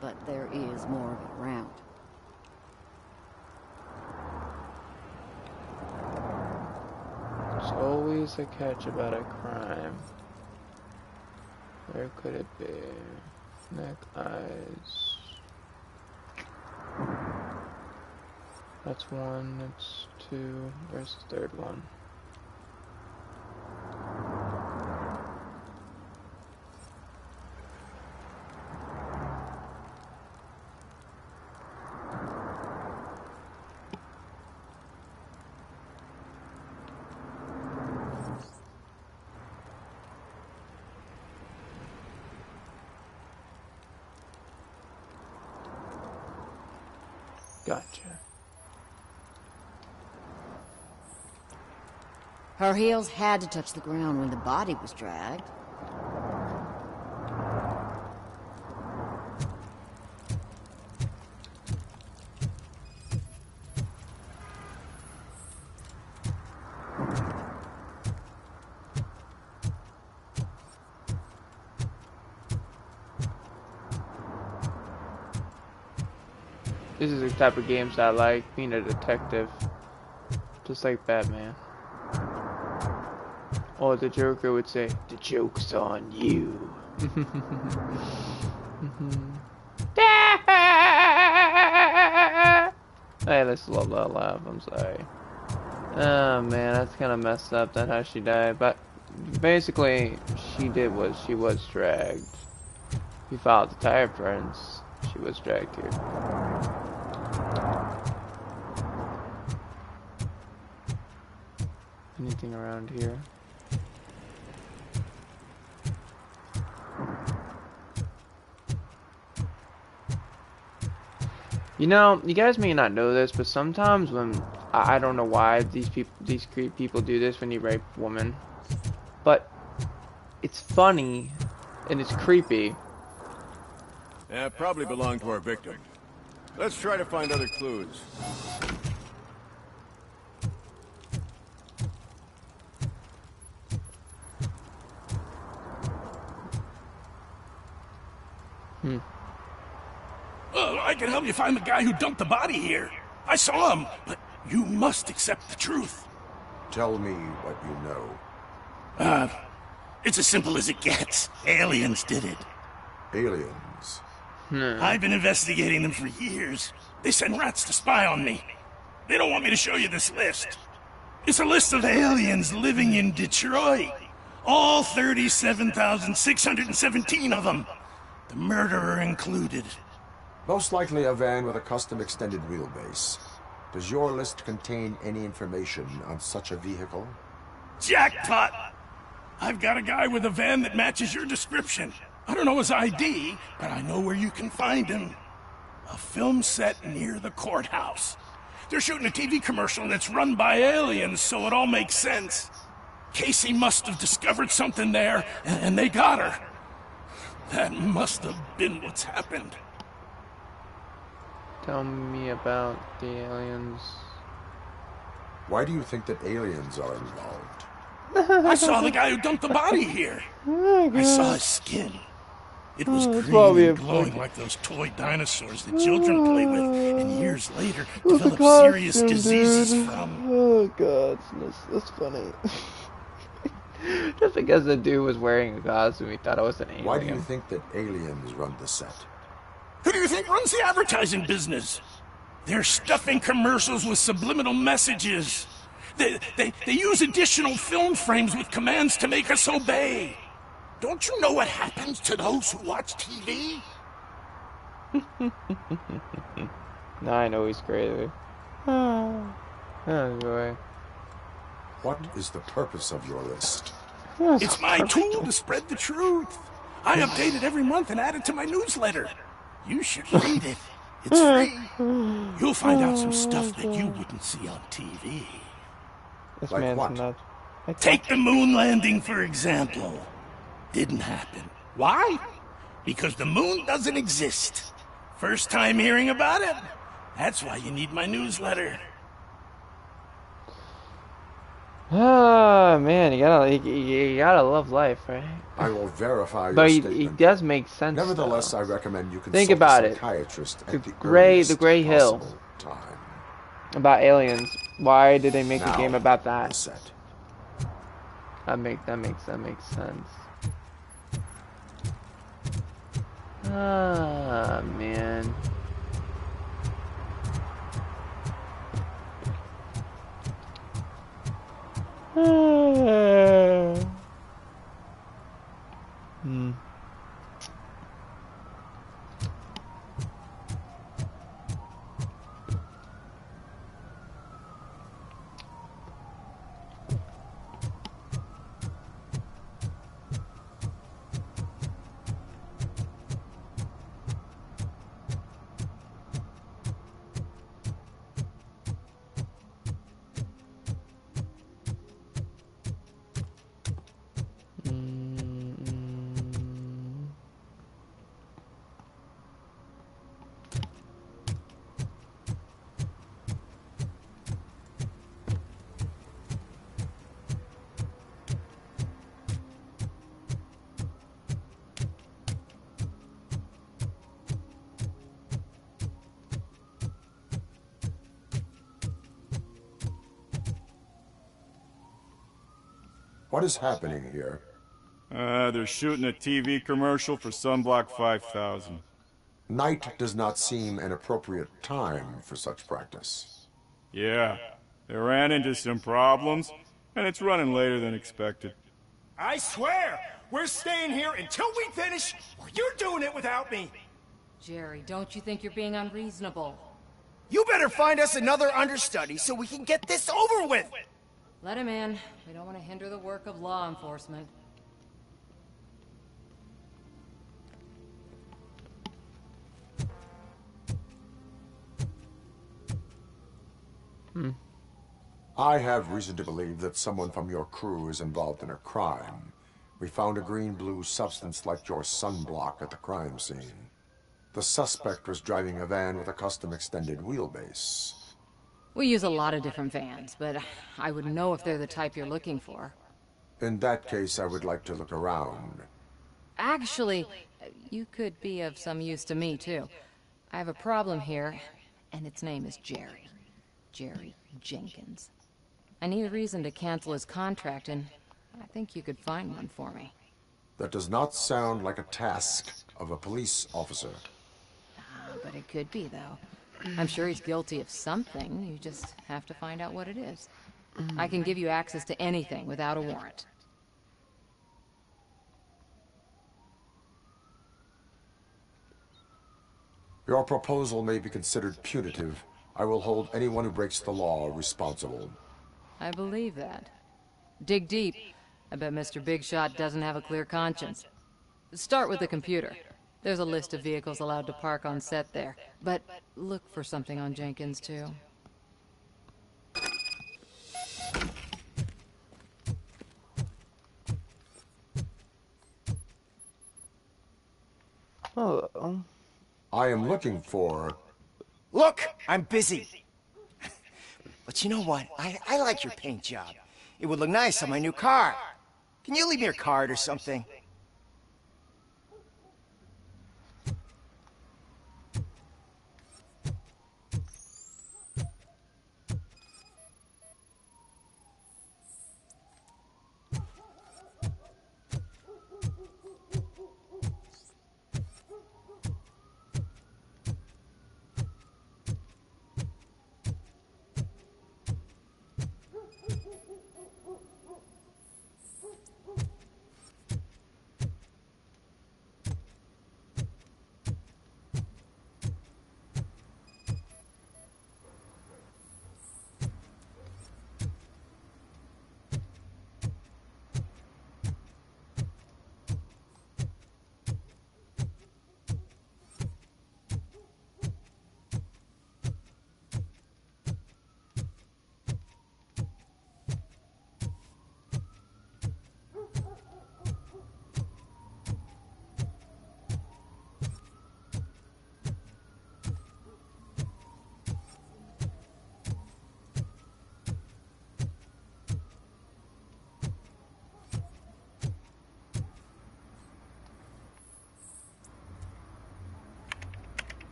but there is more of it around. There's always a catch about a crime. Where could it be? Neck, eyes. That's one, that's two. Where's the third one? Gotcha. Her heels had to touch the ground when the body was dragged. This is the type of games I like, being a detective. Just like Batman. Or the Joker would say, the joke's on you. Hey, let's love that laugh, I'm sorry. Oh man, that's kind of messed up, that's how she died. But basically, she was dragged. We followed the tire prints. She was dragged here. Anything around here? You know, you guys may not know this, but sometimes when I don't know why these people do this when you rape women, but it's funny and it's creepy. Yeah, probably belonged to our victim. Let's try to find other clues. Well, I can help you find the guy who dumped the body here. I saw him, but you must accept the truth. Tell me what you know. It's as simple as it gets. Aliens did it. Aliens? I've been investigating them for years. They send rats to spy on me. They don't want me to show you this list. It's a list of aliens living in Detroit. All 37,617 of them. The murderer included. Most likely a van with a custom extended wheelbase. Does your list contain any information on such a vehicle? Jackpot! I've got a guy with a van that matches your description. I don't know his ID, but I know where you can find him. A film set near the courthouse. They're shooting a TV commercial that's run by aliens, so it all makes sense. Casey must have discovered something there, and they got her. That must have been what's happened. Tell me about the aliens. Why do you think that aliens are involved? I saw the guy who dumped the body here. I saw his skin. It was That's green probably and a glowing fucking... like those toy dinosaurs that children play with, and years later What's the develop serious costume, diseases dude? from. Oh god, that's funny. Just because the dude was wearing a costume, he thought it was an alien. Why do you think that aliens run the set? Who do you think runs the advertising business? They're stuffing commercials with subliminal messages. They use additional film frames with commands to make us obey. Don't you know what happens to those who watch TV? Now I know he's crazy. Oh boy. What is the purpose of your list? It's my tool to spread the truth. I update it every month and add it to my newsletter. You should read it. It's free. You'll find out some stuff that you wouldn't see on TV. This like man's what? nuts. Take the moon landing, for example. Didn't happen. Why? Because the moon doesn't exist. First time hearing about it? That's why you need my newsletter. Ah, man, you gotta love life, right? I will verify your But statement. he does make sense. Nevertheless, though. I recommend you consult Think about a it. psychiatrist The at the Gray Hill possible time. about aliens. Why did they make Now, a game about that? the set. That makes sense. Ah, man. Hmm. What is happening here? They're shooting a TV commercial for Sunblock 5000. Night does not seem an appropriate time for such practice. Yeah, they ran into some problems, and it's running later than expected. I swear, we're staying here until we finish, or you're doing it without me. Jerry, don't you think you're being unreasonable? You better find us another understudy so we can get this over with. Let him in. We don't want to hinder the work of law enforcement. I have reason to believe that someone from your crew is involved in a crime. We found a green-blue substance like your sunblock at the crime scene. The suspect was driving a van with a custom extended wheelbase. We use a lot of different vans, but I wouldn't know if they're the type you're looking for. In that case, I would like to look around. Actually, you could be of some use to me, too. I have a problem here, and its name is Jerry. Jerry Jenkins. I need a reason to cancel his contract, and I think you could find one for me. That does not sound like a task of a police officer. But it could be, though. I'm sure he's guilty of something. You just have to find out what it is. I can give you access to anything without a warrant. Your proposal may be considered punitive. I will hold anyone who breaks the law responsible. I believe that. Dig deep. I bet Mr. Big Shot doesn't have a clear conscience. Start with the computer. There's a list of vehicles allowed to park on set there. But look for something on Jenkins, too. Hello. I am looking for... Look, I'm busy. But you know what? I like your paint job. It would look nice on my new car. Can you leave me your card or something?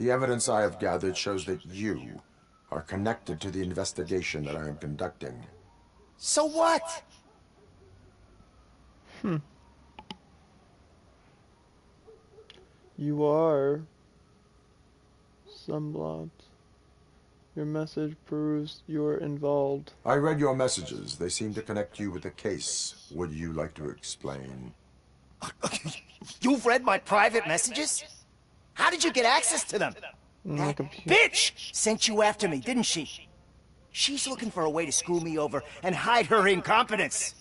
The evidence I have gathered shows that you are connected to the investigation that I am conducting. So what? You are sunblocked. Your message proves you're involved. I read your messages. They seem to connect you with the case. Would you like to explain? You've read my private messages? How did you get access to them? That bitch sent you after me, didn't she? She's looking for a way to screw me over and hide her incompetence.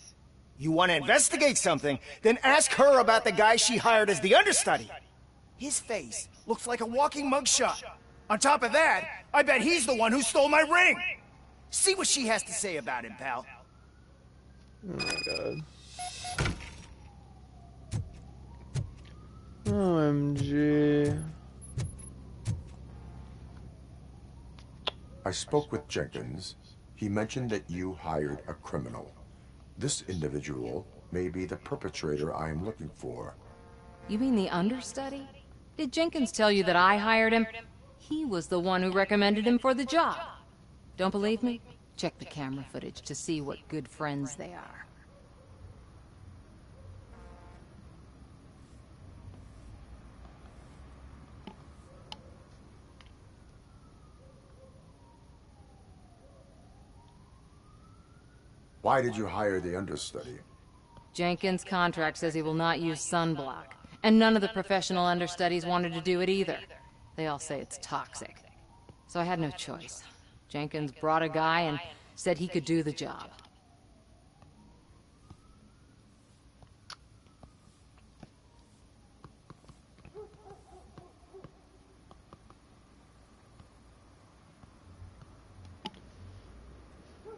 You want to investigate something, then ask her about the guy she hired as the understudy. His face looks like a walking mugshot. On top of that, I bet he's the one who stole my ring. See what she has to say about him, pal. Oh my god. OMG. I spoke with Jenkins. He mentioned that you hired a criminal. This individual may be the perpetrator I am looking for. You mean the understudy? Did Jenkins tell you that I hired him? He was the one who recommended him for the job. Don't believe me? Check the camera footage to see what good friends they are. Why did you hire the understudy? Jenkins' contract says he will not use sunblock, and none of the professional understudies wanted to do it either. They all say it's toxic. So I had no choice. Jenkins brought a guy and said he could do the job.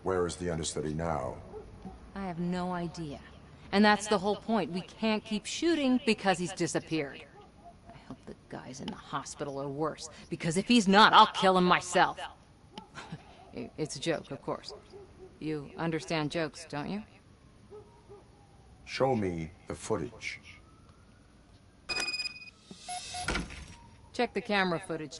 Where is the understudy now? I have no idea. And that's the whole point. We can't keep shooting because he's disappeared. I hope the guy's in the hospital or worse, because if he's not, I'll kill him myself. It's a joke, of course. You understand jokes, don't you? Show me the footage. Check the camera footage.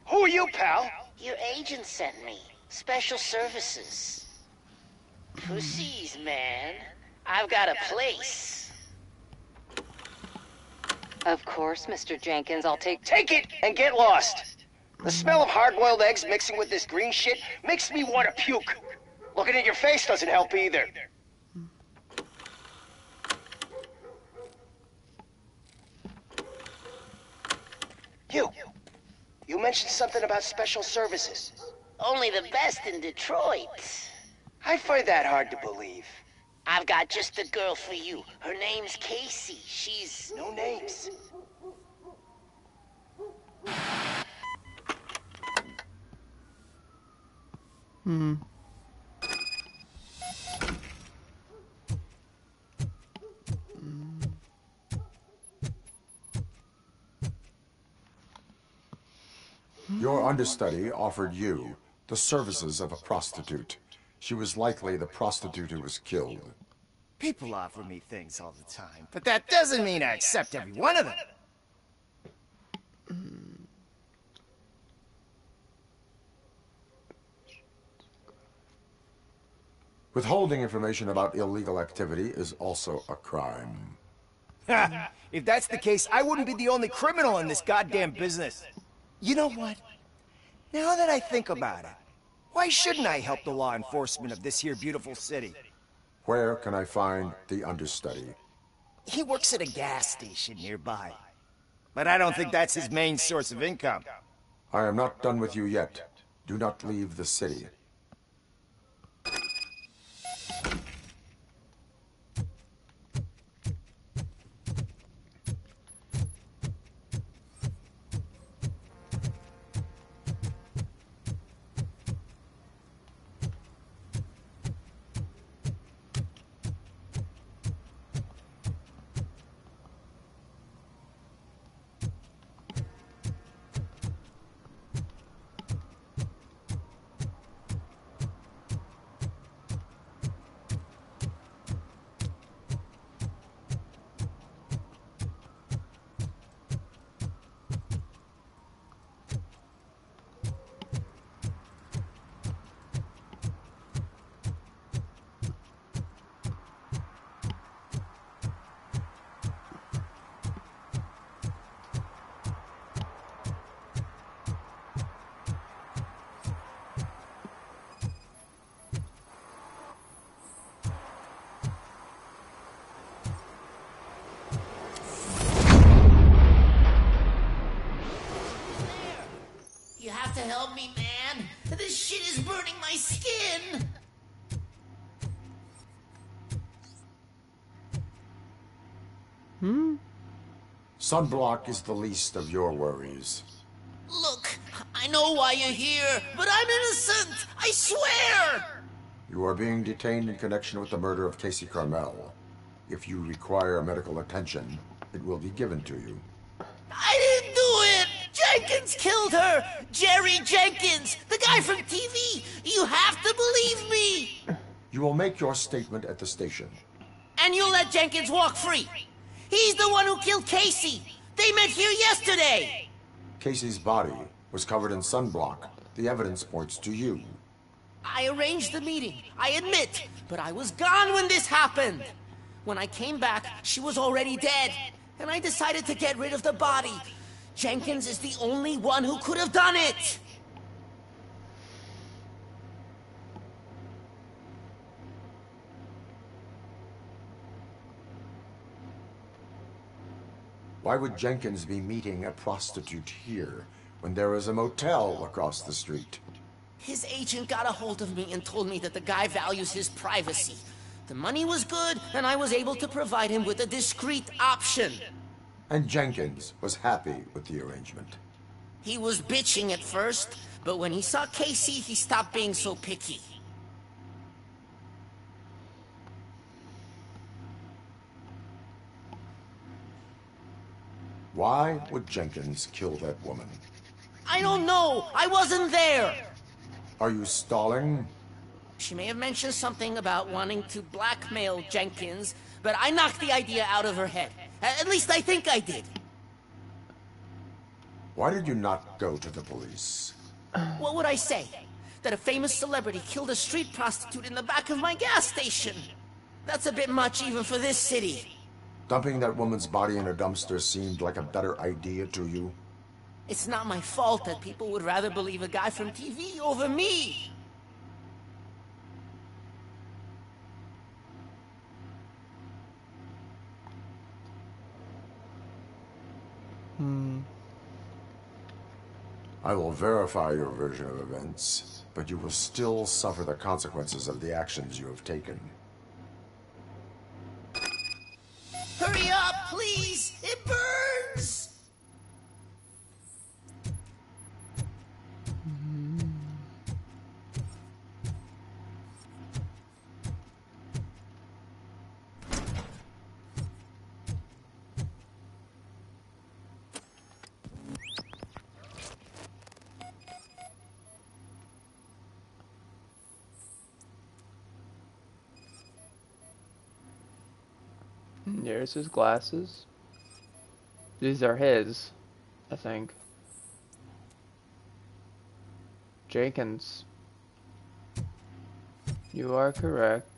Who are you, pal? Your agent sent me. Special services. Pussies, man. I've got a place. Of course, Mr. Jenkins, I'll take it and get lost. The smell of hard-boiled eggs mixing with this green shit makes me want to puke. Looking at your face doesn't help either. You mentioned something about special services. Only the best in Detroit. I find that hard to believe. I've got just the girl for you. Her name's Casey. She's... No names. Your understudy offered you the services of a prostitute. She was likely the prostitute who was killed. People offer me things all the time, but that doesn't mean I accept every one of them. Withholding information about illegal activity is also a crime. If that's the case, I wouldn't be the only criminal in this goddamn business. You know what? Now that I think about it, why shouldn't I help the law enforcement of this here beautiful city? Where can I find the understudy? He works at a gas station nearby. But I don't think that's his main source of income. I am not done with you yet. Do not leave the city. me, man. This shit is burning my skin. Sunblock is the least of your worries. Look, I know why you're here, but I'm innocent. I swear. You are being detained in connection with the murder of Casey Carmel. If you require medical attention, it will be given to you. I didn't do it! Jenkins killed her! Jerry Jenkins! The guy from TV! You have to believe me! You will make your statement at the station. And you'll let Jenkins walk free! He's the one who killed Casey! They met here yesterday! Casey's body was covered in sunblock. The evidence points to you. I arranged the meeting, I admit, but I was gone when this happened! When I came back, she was already dead, and I decided to get rid of the body. Jenkins is the only one who could have done it! Why would Jenkins be meeting a prostitute here when there is a motel across the street? His agent got a hold of me and told me that the guy values his privacy. The money was good, and I was able to provide him with a discreet option. And Jenkins was happy with the arrangement. He was bitching at first, but when he saw Casey, he stopped being so picky. Why would Jenkins kill that woman? I don't know! I wasn't there! Are you stalling? She may have mentioned something about wanting to blackmail Jenkins, but I knocked the idea out of her head. At least I think I did. Why did you not go to the police? What would I say? That a famous celebrity killed a street prostitute in the back of my gas station? That's a bit much even for this city. Dumping that woman's body in a dumpster seemed like a better idea to you? It's not my fault that people would rather believe a guy from TV over me. I will verify your version of events, but you will still suffer the consequences of the actions you have taken. Hurry up, please! It burns! There's his glasses. These are his, I think. Jenkins. You are correct.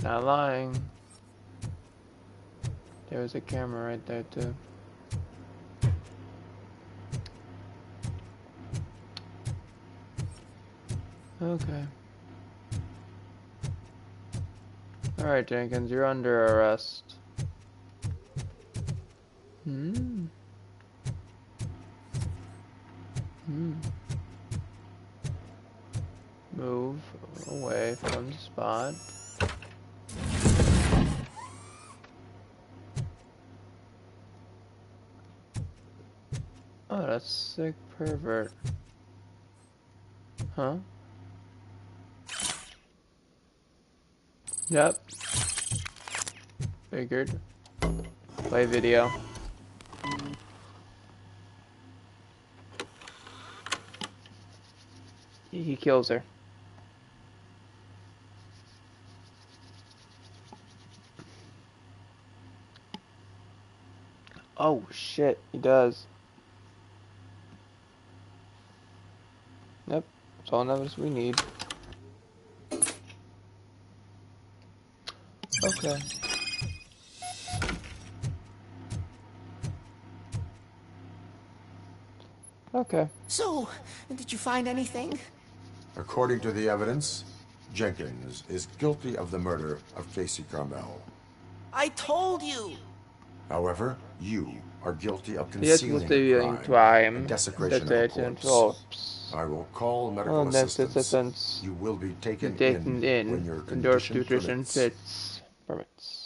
Not lying. There was a camera right there too. Okay. Alright, Jenkins, you're under arrest. Move away from the spot. Oh, that's sick pervert. Huh? Yep. Figured. Play video. He kills her. Oh shit, he does. Yep, that's all evidence we need. Okay. Okay. So, did you find anything? According to the evidence, Jenkins is guilty of the murder of Casey Carmel. I told you! However, You are guilty of Yes, concealing stealing crime crime. and desecration That's of a it. corpse. I will call medical assistance. You will be taken in when your Endorsed condition nutrition permits. permits.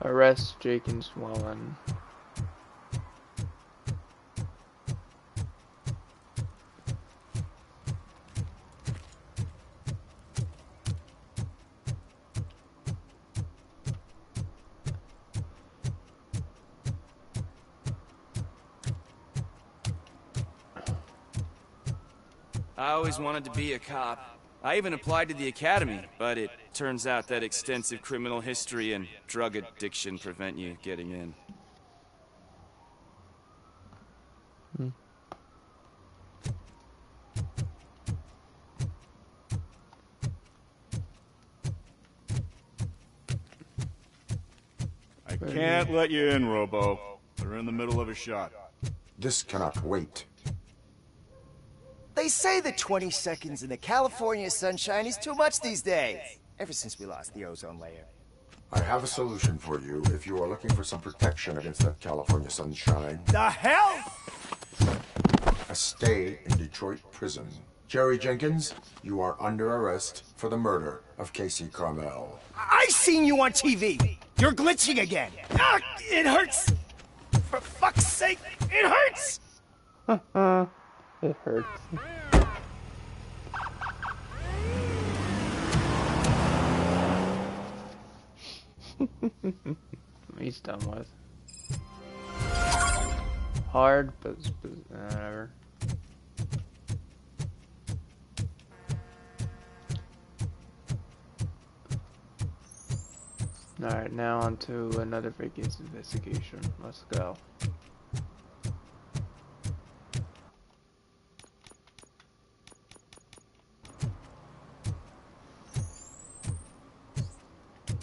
Arrest Jenkins Wallen. I always wanted to be a cop. I even applied to the academy, but it turns out that extensive criminal history and drug addiction prevent you getting in. I can't let you in, Robo. They're in the middle of a shot. This cannot wait. They say the 20 seconds in the California sunshine is too much these days. Ever since we lost the ozone layer. I have a solution for you if you are looking for some protection against that California sunshine. The hell? A stay in Detroit prison. Jerry Jenkins, you are under arrest for the murder of Casey Carmel. I seen you on TV. You're glitching again. Ah, it hurts. For fuck's sake, it hurts. It hurts. He's done with. Hard, but whatever. Alright, now on to another Vegas investigation. Let's go.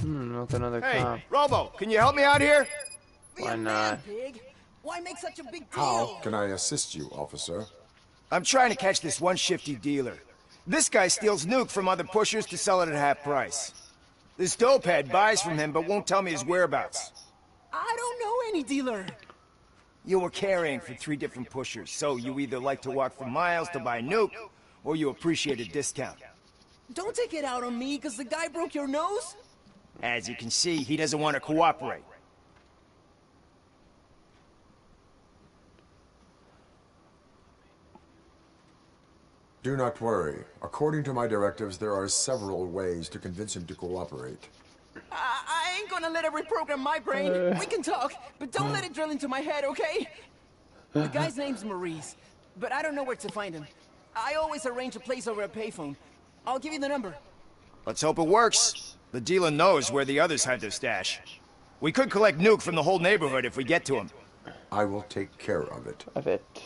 Look, another cop. Robo, can you help me out here? Why not? Pig. Why make such a big deal? How can I assist you, officer? I'm trying to catch this one shifty dealer. This guy steals nuke from other pushers to sell it at half price. This dopehead buys from him but won't tell me his whereabouts. I don't know any dealer. You were carrying for 3 different pushers, so you either like to walk for miles to buy nuke, or you appreciate a discount. Don't take it out on me because the guy broke your nose. As you can see, he doesn't want to cooperate. Do not worry. According to my directives, there are several ways to convince him to cooperate. I ain't gonna let it reprogram my brain. We can talk, but don't let it drill into my head, okay? The guy's name's Maurice, but I don't know where to find him. I always arrange a place over a payphone. I'll give you the number. Let's hope it works. The dealer knows where the others hide their stash. We could collect nuke from the whole neighborhood if we get to him. I will take care of it.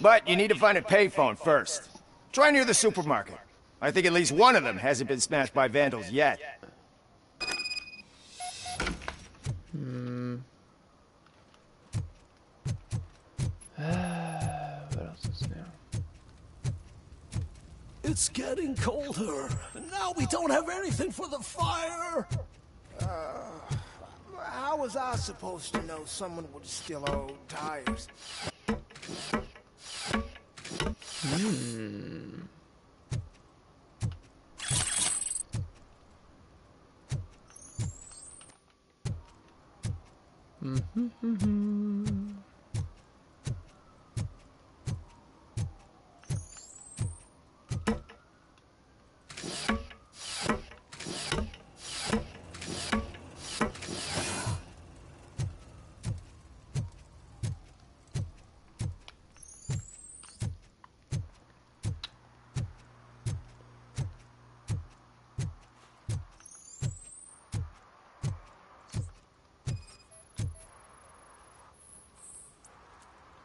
But you need to find a payphone first. Try near the supermarket. I think at least one of them hasn't been smashed by vandals yet. What else is new? It's getting colder, and now we don't have anything for the fire. How was I supposed to know someone would steal old tires?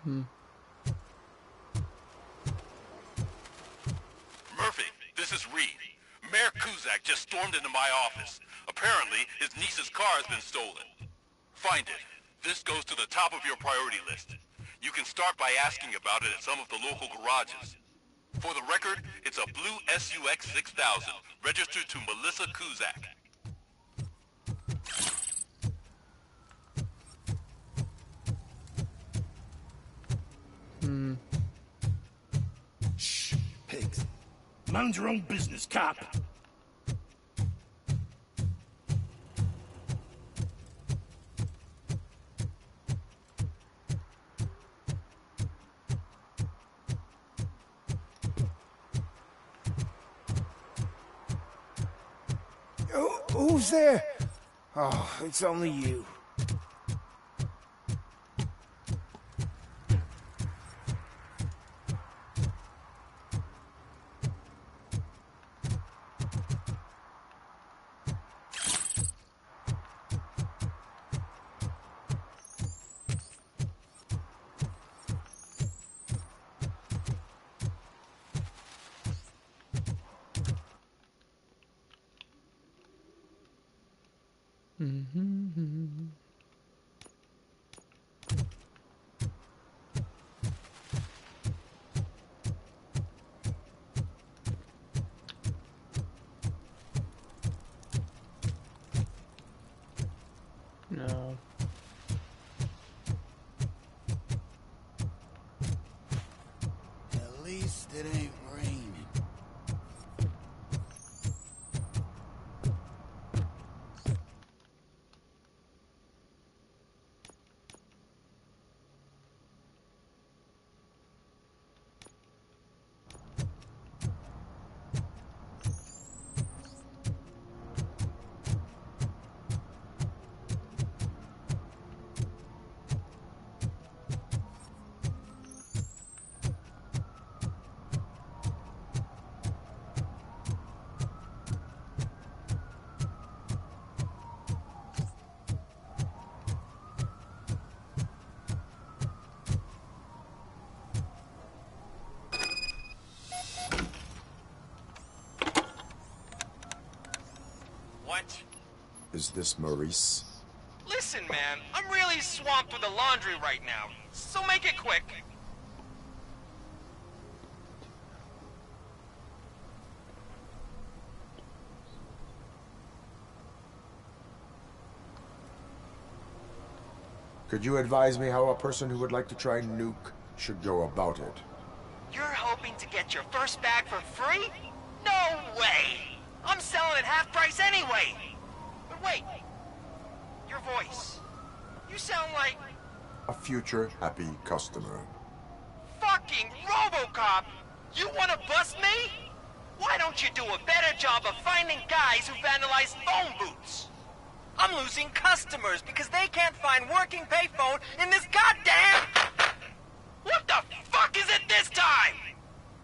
Murphy, this is Reed. Mayor Kuzak just stormed into my office. Apparently, his niece's car has been stolen. Find it. This goes to the top of your priority list. You can start by asking about it at some of the local garages. For the record, it's a blue SUX 6000, registered to Melissa Kuzak. Shh, pigs. Mind your own business, cop. Who's there? Oh, it's only you. No. At least it ain't raining. What? Is this Maurice? Listen, man, I'm really swamped with the laundry right now, so make it quick. Could you advise me how a person who would like to try nuke should go about it? You're hoping to get your first bag for free? No way! I'm selling at half price anyway! But wait, your voice. You sound like... A future happy customer. fucking Robocop! You wanna bust me? Why don't you do a better job of finding guys who vandalize phone booths? I'm losing customers because they can't find working payphone in this goddamn... What the fuck is it this time?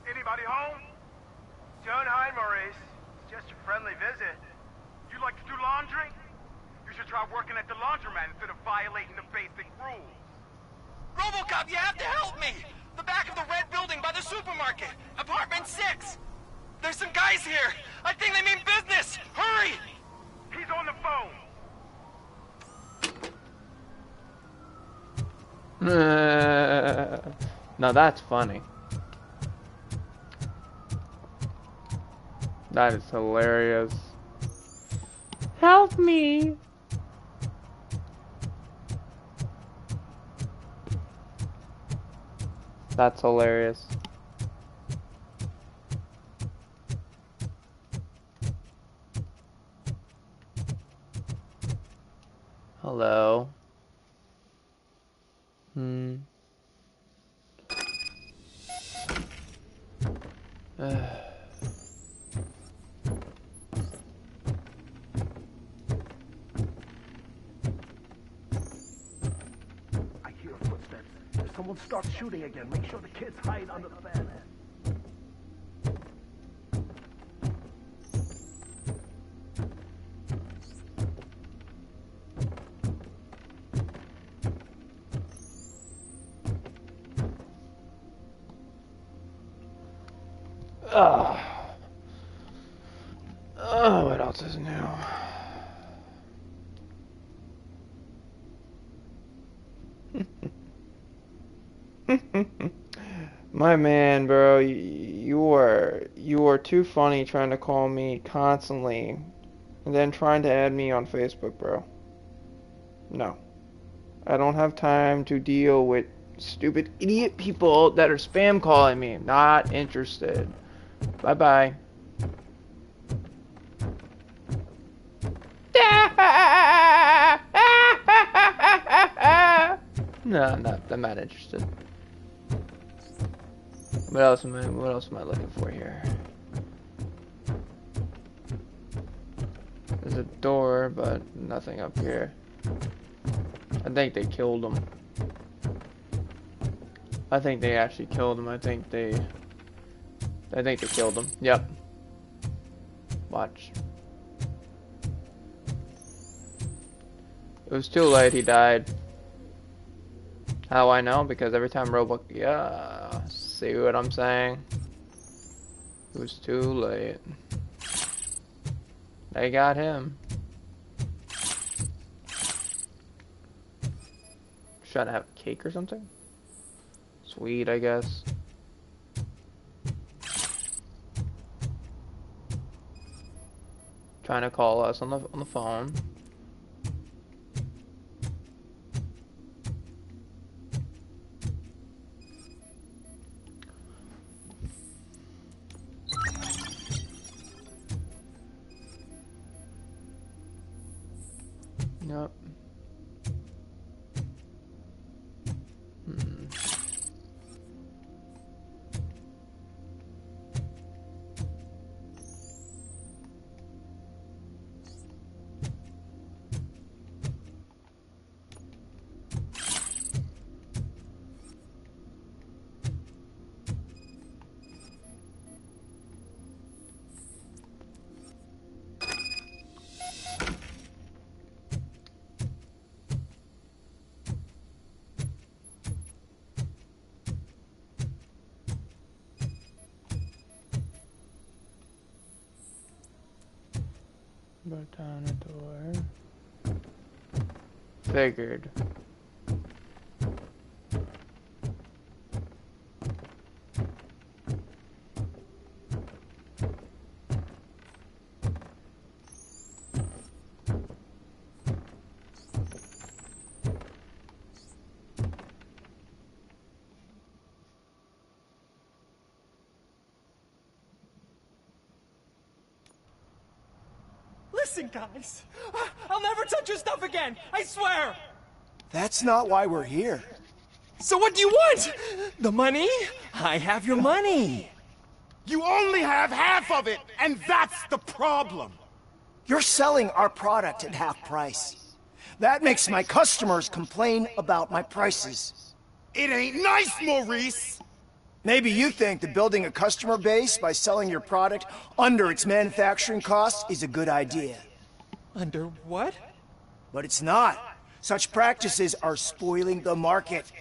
Anybody home? Don't hide, Maurice. It's just a friendly visit. You like to do laundry? You should try working at the laundromat instead of violating the basic rules. Robocop, you have to help me! The back of the red building by the supermarket. Apartment 6. There's some guys here. I think they mean business. Hurry! He's on the phone. Now that's funny. That is hilarious. Help me! That's hilarious. Hello. I hear footsteps. If someone starts shooting again, make sure the kids hide under the bed. Oh, what else is new? My man, bro, you are too funny trying to call me constantly and then trying to add me on Facebook, bro. No. I don't have time to deal with stupid idiot people that are spam calling me. Not interested. Bye-bye. No, I'm not interested. What else am I looking for here? There's a door, but nothing up here. I think they killed him. I think they actually killed him. I think they killed him. Yep. Watch. It was too late, he died. How I know? Because every time Robocop... Yeah, see what I'm saying? It was too late. They got him. Trying to have cake or something? Sweet, I guess. Trying to call us on the phone. Yep. Brought down a door. Figured. Listen, guys. I'll never touch your stuff again. I swear. That's not why we're here. So what do you want? The money? I have your money. You only have half of it, and that's the problem. You're selling our product at half price. That makes my customers complain about my prices. It ain't nice, Maurice. Maybe you think that building a customer base by selling your product under its manufacturing costs is a good idea. Under what? But it's not. Such practices are spoiling the market.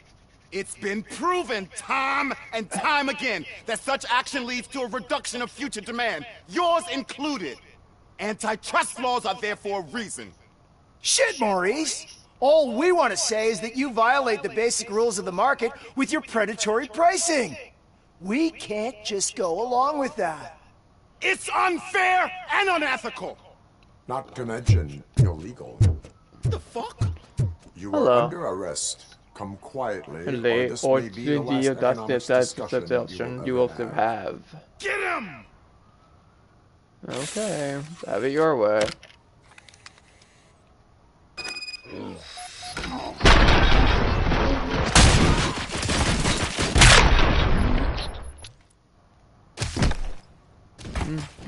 It's been proven time and time again that such action leads to a reduction of future demand, yours included. Antitrust laws are there for a reason. Shit, Maurice! All we want to say is that you violate the basic rules of the market with your predatory pricing. We can't just go along with that. It's unfair and unethical. Not to mention illegal. The fuck? You are under arrest. Come quietly, or this may be the last economics discussion you will ever have. Get him! Okay, have it your way.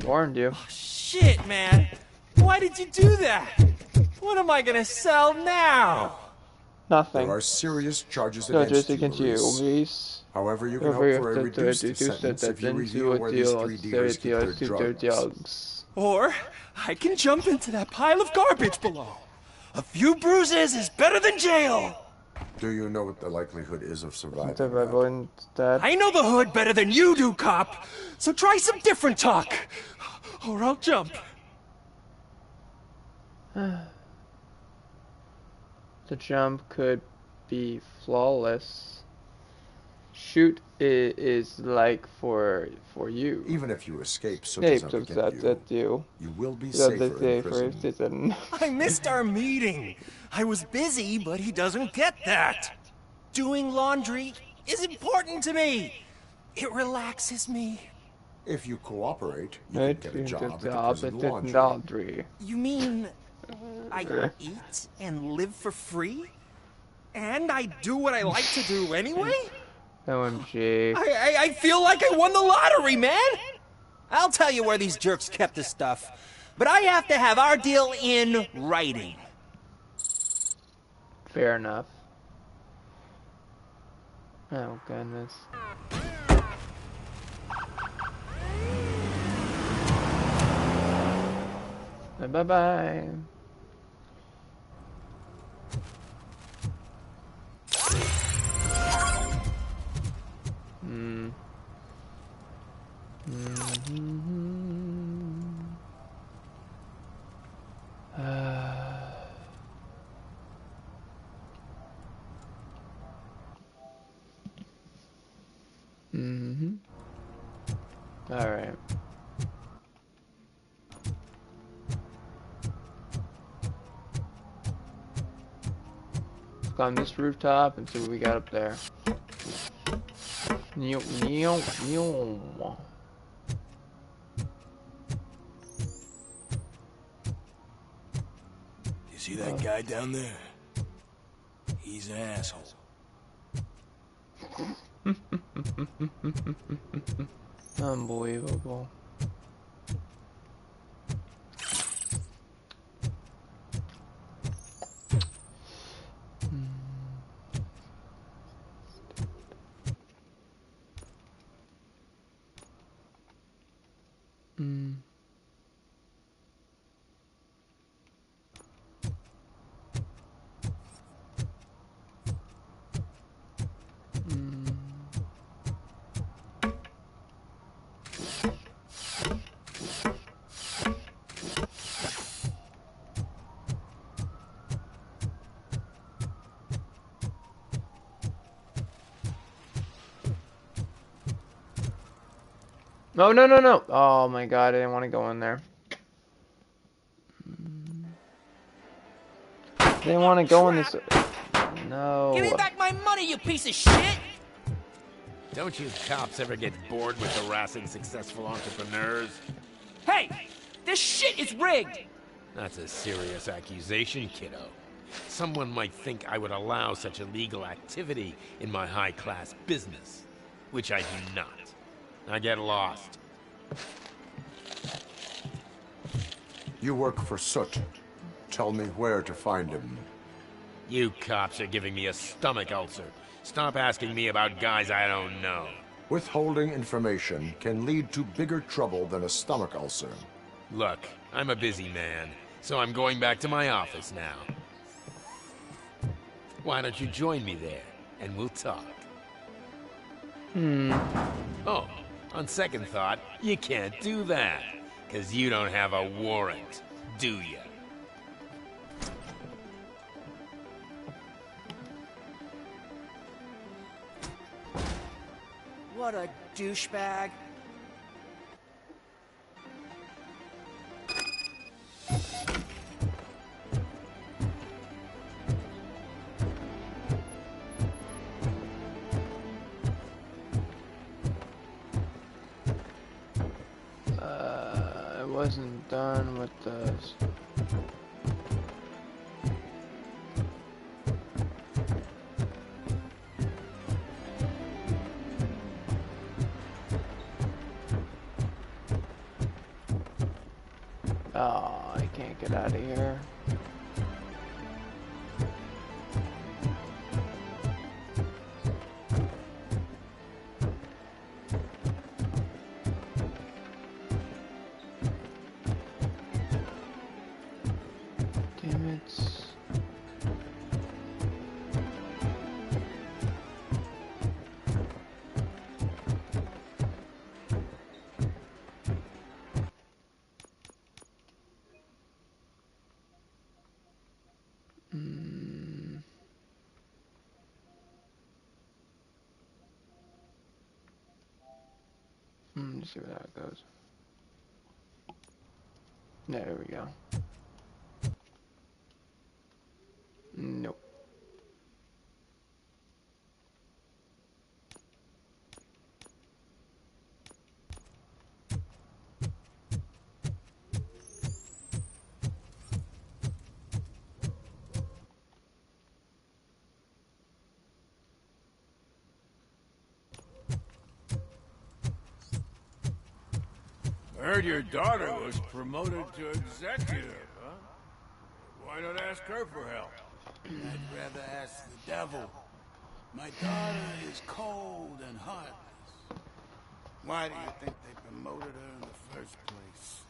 Warned you. Oh, shit, man. Why did you do that? What am I gonna sell now? Nothing. There are serious charges against you, Maurice. However, you can hope for a reduced sentence if you reveal where these three dealers keep their drugs. Or I can jump into that pile of garbage below. A few bruises is better than jail. Do you know what the likelihood is of surviving? Survival instead. I know the hood better than you do, cop. So try some different talk, or I'll jump. The jump could be flawless. Shoot is like for you. Even if you escape, so does you will be safer in prison. I missed our meeting. I was busy, but he doesn't get that. Doing laundry is important to me. It relaxes me. If you cooperate, you can get a job at the prison laundry. You mean I eat and live for free? And I do what I like to do anyway? OMG. I feel like I won the lottery, man! I'll tell you where these jerks kept the stuff, but I have to have our deal in writing. Fair enough. Oh, goodness. Bye-bye. All right. Let's climb this rooftop and see what we got up there. You see that guy down there? He's an asshole. Unbelievable. No, no, no, no. Oh my god, I didn't want to go in there. I didn't want to go in this. No. Give me back my money, you piece of shit! Don't you cops ever get bored with harassing successful entrepreneurs? Hey! This shit is rigged! That's a serious accusation, kiddo. Someone might think I would allow such illegal activity in my high-class business, which I do not. I get lost. You work for Soot. Tell me where to find him. You cops are giving me a stomach ulcer. Stop asking me about guys I don't know. Withholding information can lead to bigger trouble than a stomach ulcer. Look, I'm a busy man, so I'm going back to my office now. Why don't you join me there, and we'll talk. Oh, on second thought, you can't do that, because you don't have a warrant, do you? What a douchebag. I wasn't done with this. Oh, I can't get out of here. Damn it. Let's see where that goes. There we go. Nope. I heard your daughter was promoted to executive, huh? Why not ask her for help? I'd rather ask the devil. My daughter is cold and heartless. Why do you think they promoted her in the first place?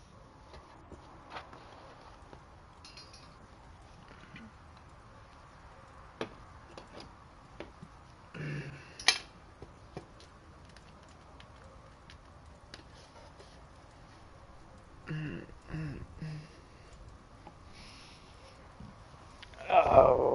Oh.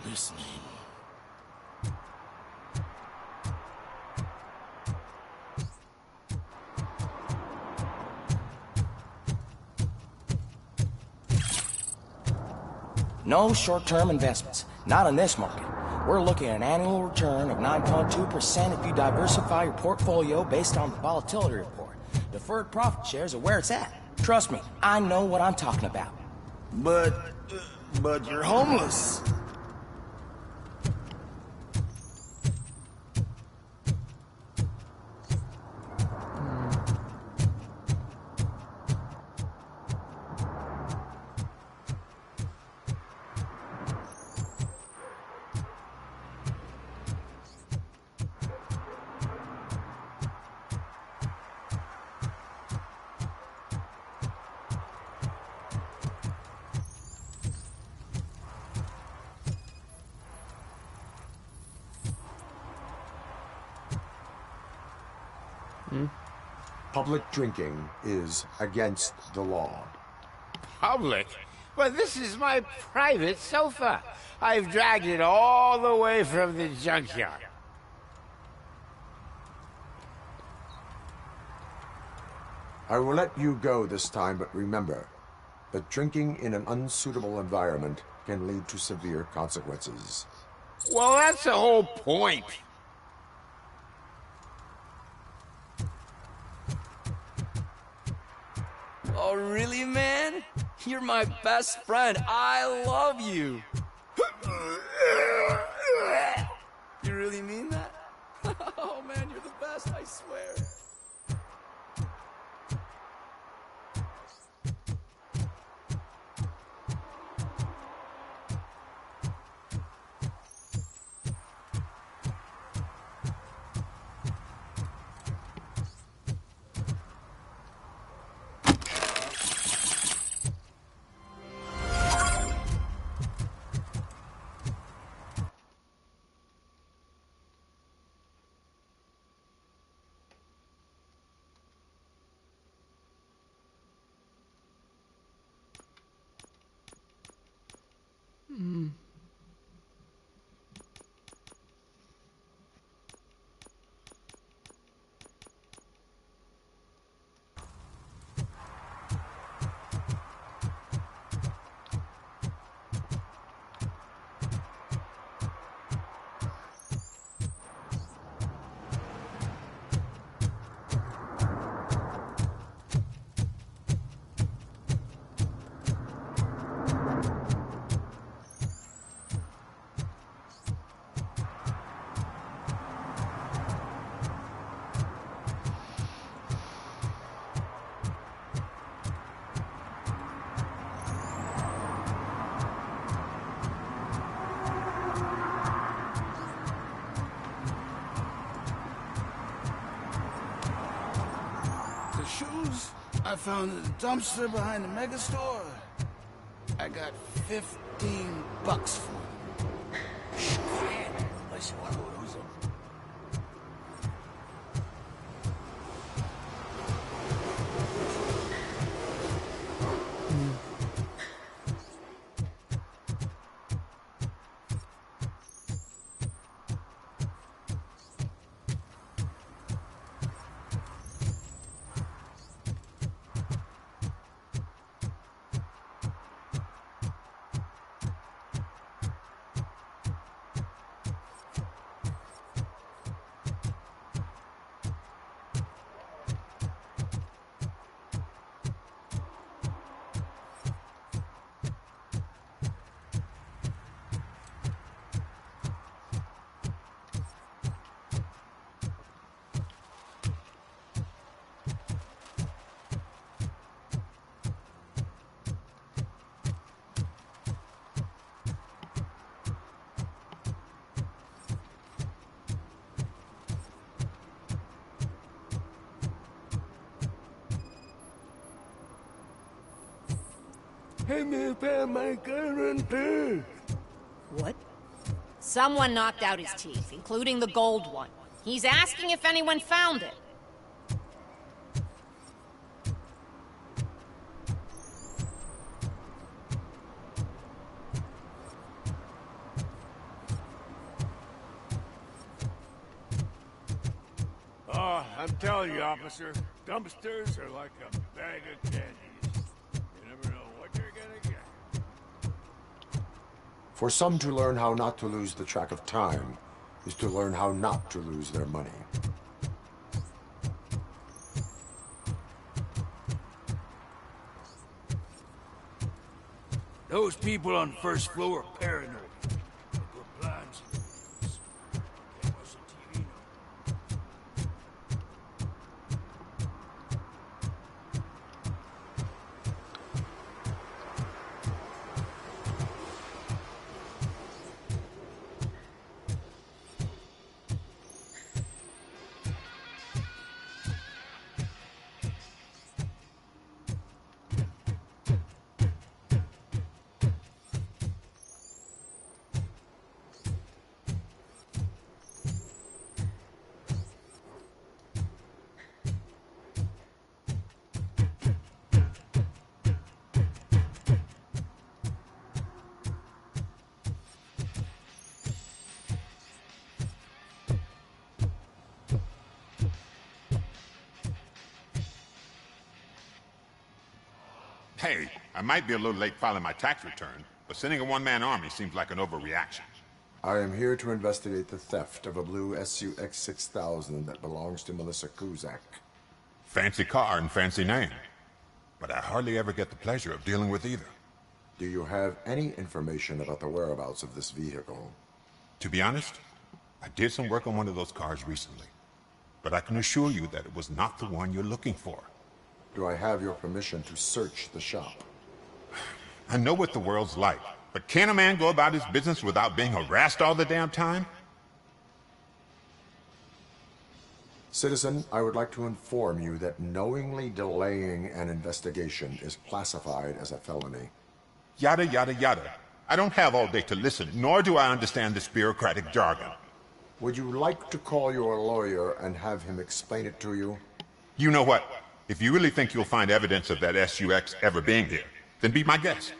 listening. No short-term investments. Not in this market. We're looking at an annual return of 9.2% if you diversify your portfolio based on the volatility report. Deferred profit shares are where it's at. Trust me, I know what I'm talking about. But you're homeless. Public drinking is against the law. Public? But this is my private sofa. I've dragged it all the way from the junkyard. I will let you go this time, but remember that drinking in an unsuitable environment can lead to severe consequences. Well, that's the whole point. Oh, really, man? You're my best friend. I love you. You really mean that? Oh, man, you're the best, I swear. Shoes I found in the dumpster behind the mega store. I got $15 for them. Shh, quiet. Unless you want to lose them. Hey, me found my gun and purse. What? Someone knocked out his teeth, including the gold one. He's asking if anyone found it. Oh, I'm telling you, officer, dumpsters are like a bag of candies. You never know what you're gonna get. For some to learn how not to lose the track of time is to learn how not to lose their money. Those people on the first floor are paranoid. They put blinds in the windows. Can't watch the TV no. Hey, I might be a little late filing my tax return, but sending a one-man army seems like an overreaction. I am here to investigate the theft of a blue SUX 6000 that belongs to Melissa Kuzak. Fancy car and fancy name, but I hardly ever get the pleasure of dealing with either. Do you have any information about the whereabouts of this vehicle? To be honest, I did some work on one of those cars recently, but I can assure you that it was not the one you're looking for. Do I have your permission to search the shop? I know what the world's like, but can a man go about his business without being harassed all the damn time? Citizen, I would like to inform you that knowingly delaying an investigation is classified as a felony. Yada, yada, yada. I don't have all day to listen, nor do I understand this bureaucratic jargon. Would you like to call your lawyer and have him explain it to you? You know what? If you really think you'll find evidence of that SUX ever being here, then be my guest.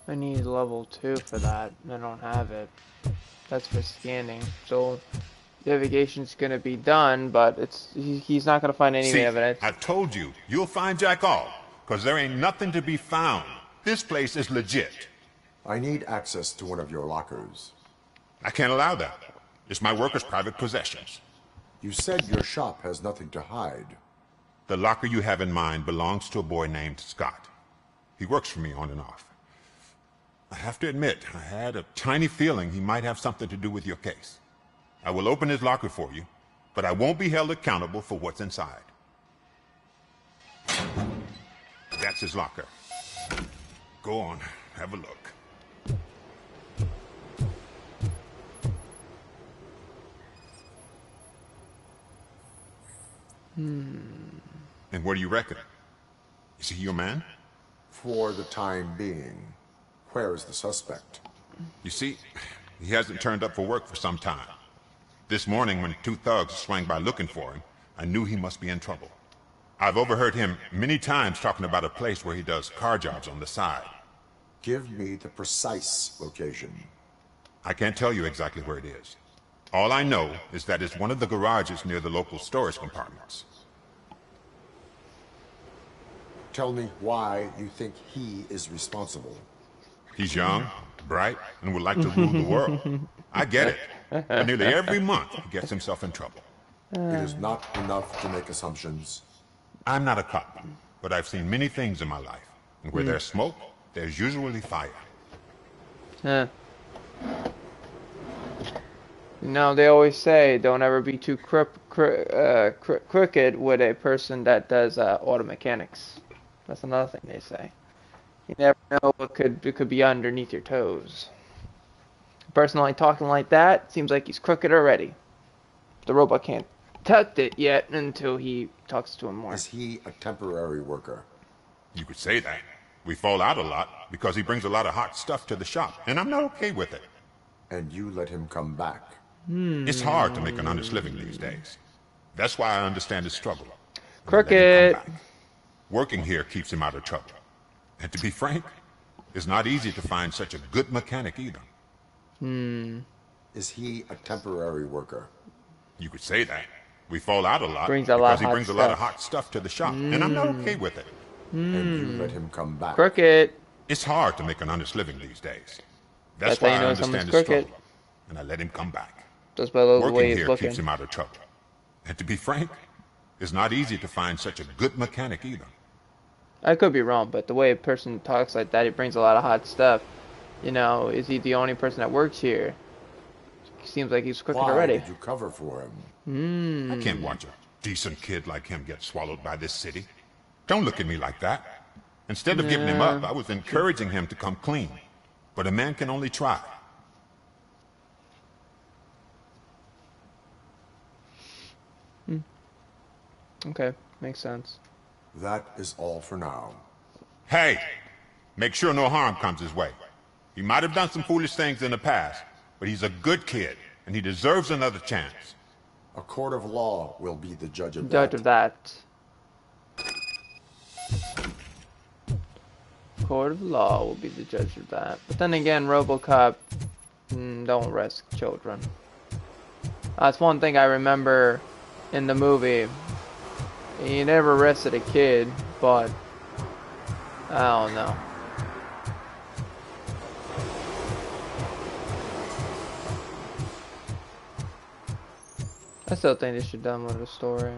I need level 2 for that. I don't have it. That's for scanning. So the navigation's gonna be done, but he's not gonna find any evidence. I told you, you'll find Jack all, because there ain't nothing to be found. This place is legit. I need access to one of your lockers. I can't allow that. It's my workers' private possessions. You said your shop has nothing to hide. The locker you have in mind belongs to a boy named Scott. He works for me on and off. I have to admit, I had a tiny feeling he might have something to do with your case. I will open his locker for you, but I won't be held accountable for what's inside. That's his locker. Go on, have a look. And what do you reckon? Is he your man? For the time being. Where is the suspect? You see, he hasn't turned up for work for some time. This morning, when 2 thugs swang by looking for him, I knew he must be in trouble. I've overheard him many times talking about a place where he does car jobs on the side. Give me the precise location. I can't tell you exactly where it is. All I know is that it's one of the garages near the local storage compartments. Tell me why you think he is responsible. He's young, bright, and would like to rule the world. I get it. But nearly every month, he gets himself in trouble. It is not enough to make assumptions. I'm not a cop, but I've seen many things in my life. And where there's smoke, there's usually fire. You know, they always say, don't ever be too crooked with a person that does auto mechanics. That's another thing they say. You never know what could be underneath your toes. A person only talking like that seems like he's crooked already. The robot can't detect it yet until he talks to him more. Is he a temporary worker? You could say that. We fall out a lot because he brings a lot of hot stuff to the shop, and I'm not okay with it. And you let him come back? It's hard to make an honest living these days. That's why I understand his struggle. Crooked. Working here keeps him out of trouble. And to be frank, it's not easy to find such a good mechanic either. Is he a temporary worker? You could say that. We fall out a lot because he brings a lot of hot stuff to the shop, and I'm not okay with it. And you let him come back? Crooked. It's hard to make an honest living these days. That's why how you I know understand someone's his crooked. struggle, and I let him come back. Just by the way Working he's here looking. keeps him out of trouble. And to be frank, it's not easy to find such a good mechanic either. I could be wrong, but the way a person talks like that, he brings a lot of hot stuff. You know, is he the only person that works here? Seems like he's crooked already. Why did you cover for him? I can't watch a decent kid like him get swallowed by this city. Don't look at me like that. Instead of giving him up, I was encouraging him to come clean. But a man can only try. Okay, makes sense. That is all for now. Hey! Make sure no harm comes his way. He might have done some foolish things in the past, but he's a good kid, and he deserves another chance. A court of law will be the judge of that. Court of law will be the judge of that. But then again, Robocop don't risk children. That's one thing I remember in the movie. He never arrested a kid, but I don't know. I still think they should done with the story.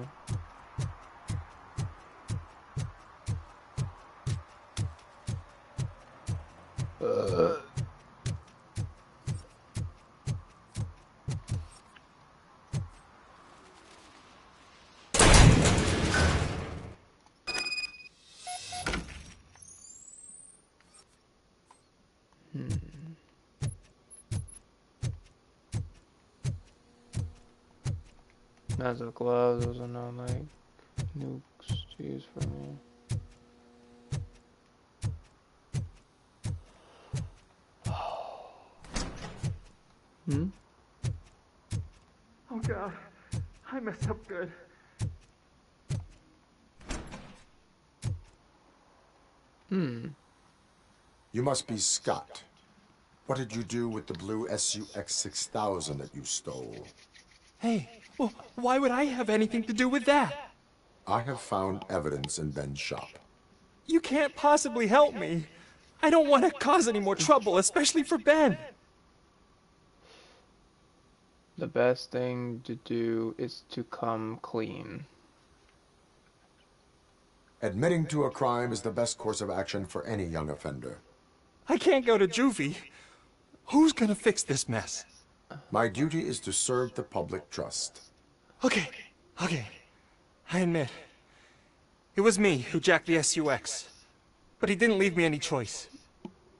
As of gloves, those are not like nukes to use for me. Oh god, I messed up good. You must be Scott. What did you do with the blue SUX 6000 that you stole? Hey, well, why would I have anything to do with that? I have found evidence in Ben's shop. You can't possibly help me. I don't want to cause any more trouble, especially for Ben. The best thing to do is to come clean. Admitting to a crime is the best course of action for any young offender. I can't go to juvie. Who's gonna fix this mess? My duty is to serve the public trust. Okay. I admit. It was me who jacked the SUX. But he didn't leave me any choice.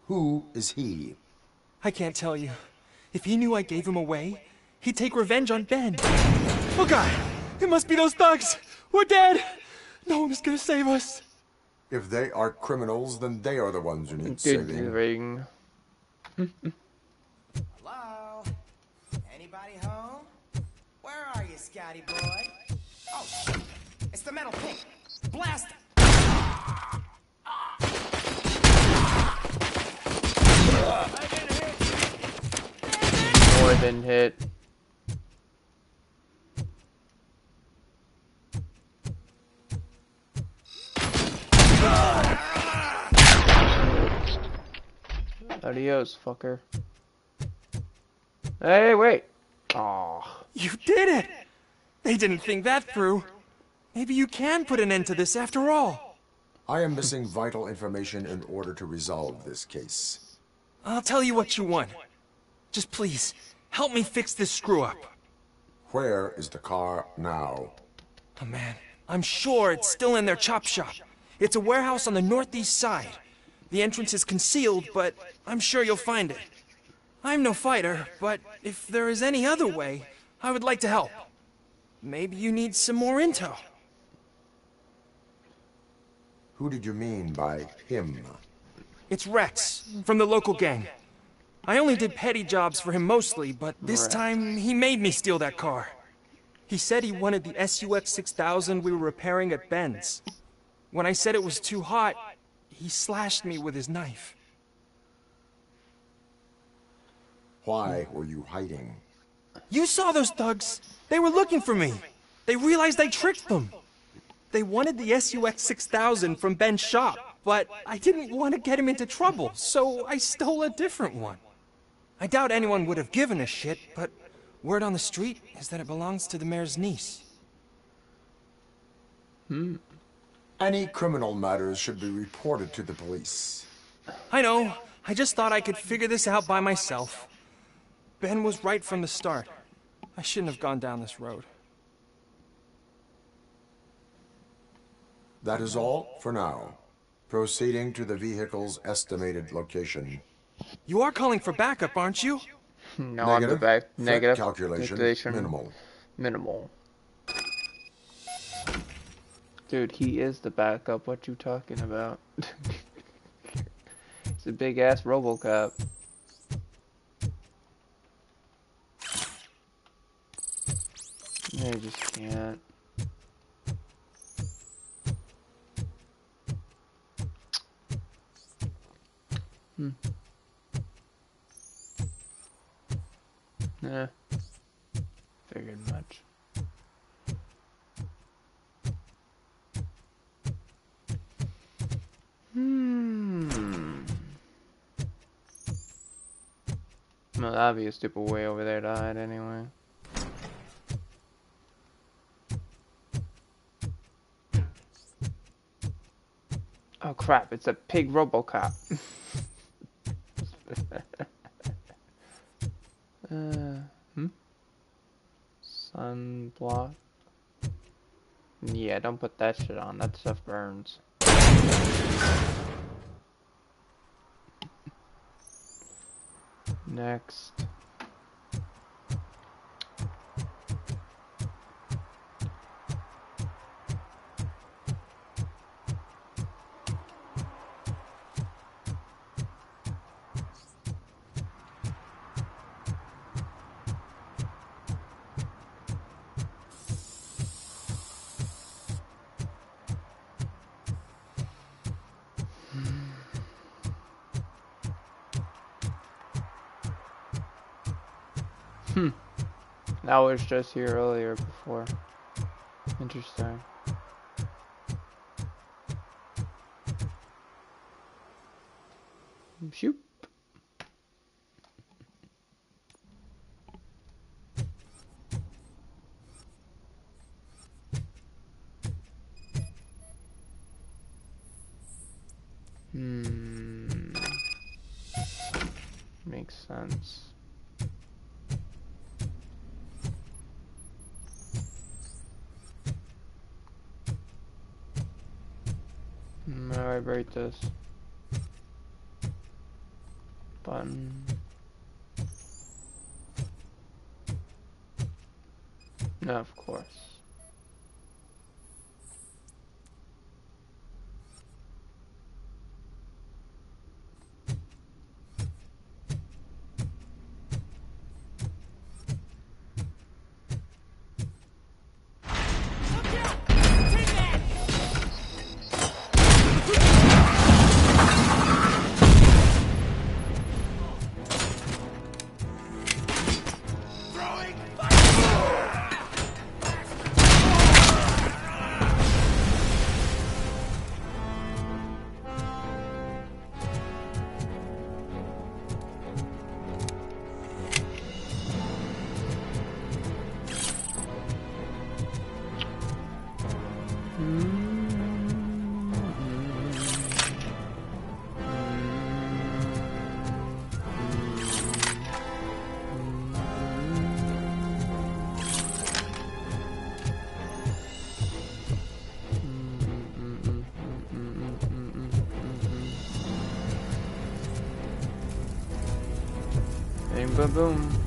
Who is he? I can't tell you. If he knew I gave him away, he'd take revenge on Ben. Oh god! It must be those thugs! We're dead! No one is gonna save us! If they are criminals, then they are the ones who need saving. Hello? Anybody home? Where are you, Scotty boy? Oh, shit. It's the metal pig. Blast it! More than hit. Adios, fucker. Hey, wait. Aw. You did it! They didn't think that through. Maybe you can put an end to this after all. I am missing vital information in order to resolve this case. I'll tell you what you want. Just please, help me fix this screw-up. Where is the car now? Oh man, I'm sure it's still in their chop shop. It's a warehouse on the northeast side. The entrance is concealed, but I'm sure you'll find it. I'm no fighter, but if there is any other way, I would like to help. Maybe you need some more intel. Who did you mean by him? It's Rex, from the local gang. I only did petty jobs for him mostly, but this time he made me steal that car. He said he wanted the SUX 6000 we were repairing at Ben's. When I said it was too hot, he slashed me with his knife. Why were you hiding? You saw those thugs. They were looking for me. They realized I tricked them. They wanted the SUX 6000 from Ben's shop, but I didn't want to get him into trouble, so I stole a different one. I doubt anyone would have given a shit, but word on the street is that it belongs to the mayor's niece. Any criminal matters should be reported to the police. I know. I just thought I could figure this out by myself. Ben was right from the start. I shouldn't have gone down this road. That is all for now. Proceeding to the vehicle's estimated location. You are calling for backup, aren't you? No, I'm the back. Negative. Calculation minimal. Minimal. Dude, he is the backup. What you talking about? It's a big ass Robocop. I just can't. Nah. Figured much. Well, that'd be a stupid way over there to hide anyway. Oh crap, it's a pig Robocop. Sunblock. Yeah, don't put that shit on. That stuff burns. Next. That was just here earlier before. Interesting. Shoot. Makes sense. I vibrate this button. No, of course. Boom, boom, boom.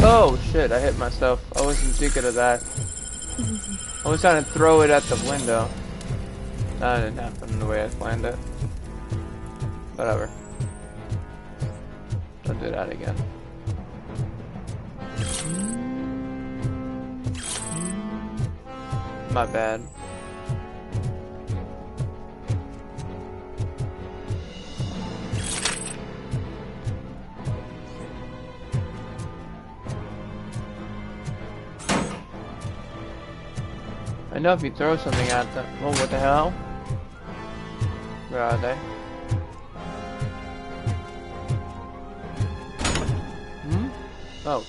Oh shit, I hit myself. I wasn't thinking of that. I was trying to throw it at the window. That didn't happen the way I planned it. Whatever. Don't do that again. My bad. I know if you throw something at them. Oh, what the hell? Where are they? Hmm? Oh.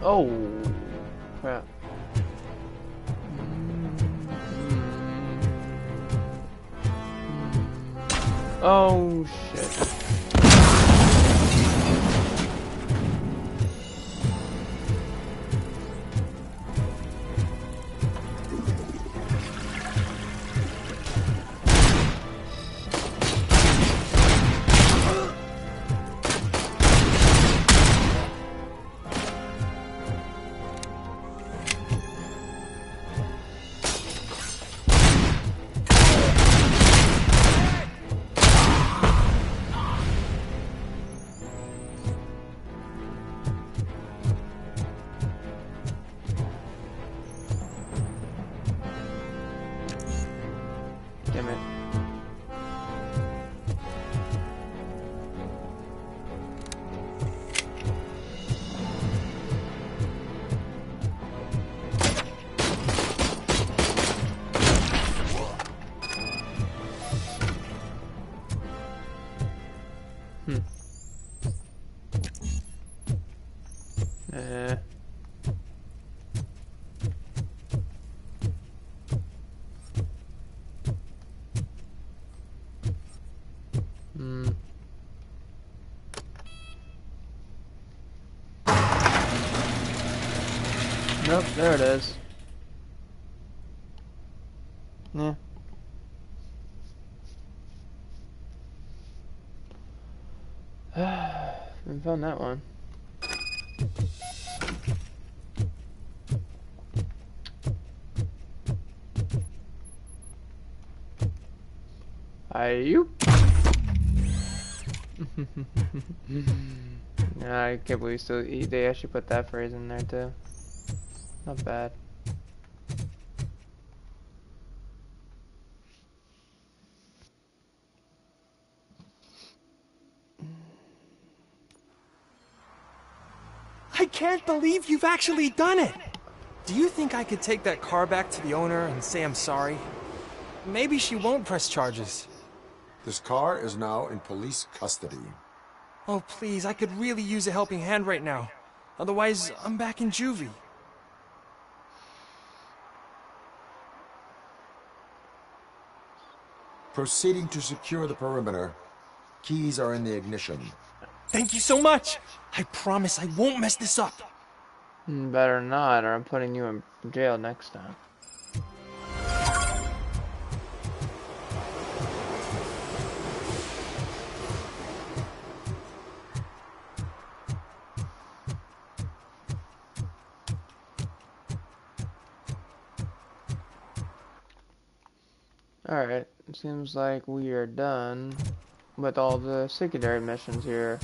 Oh, crap. Oh, shit. Damn it. Nope, there it is. Yeah. Haven't found that one. Ayoop. Yeah, I can't believe they actually put that phrase in there too. Not bad. I can't believe you've actually done it! Do you think I could take that car back to the owner and say I'm sorry? Maybe she won't press charges. This car is now in police custody. Oh, please, I could really use a helping hand right now. Otherwise, I'm back in juvie. Proceeding to secure the perimeter. Keys are in the ignition. Thank you so much! I promise I won't mess this up. Better not, or I'm putting you in jail next time. Alright, it seems like we are done with all the secondary missions here.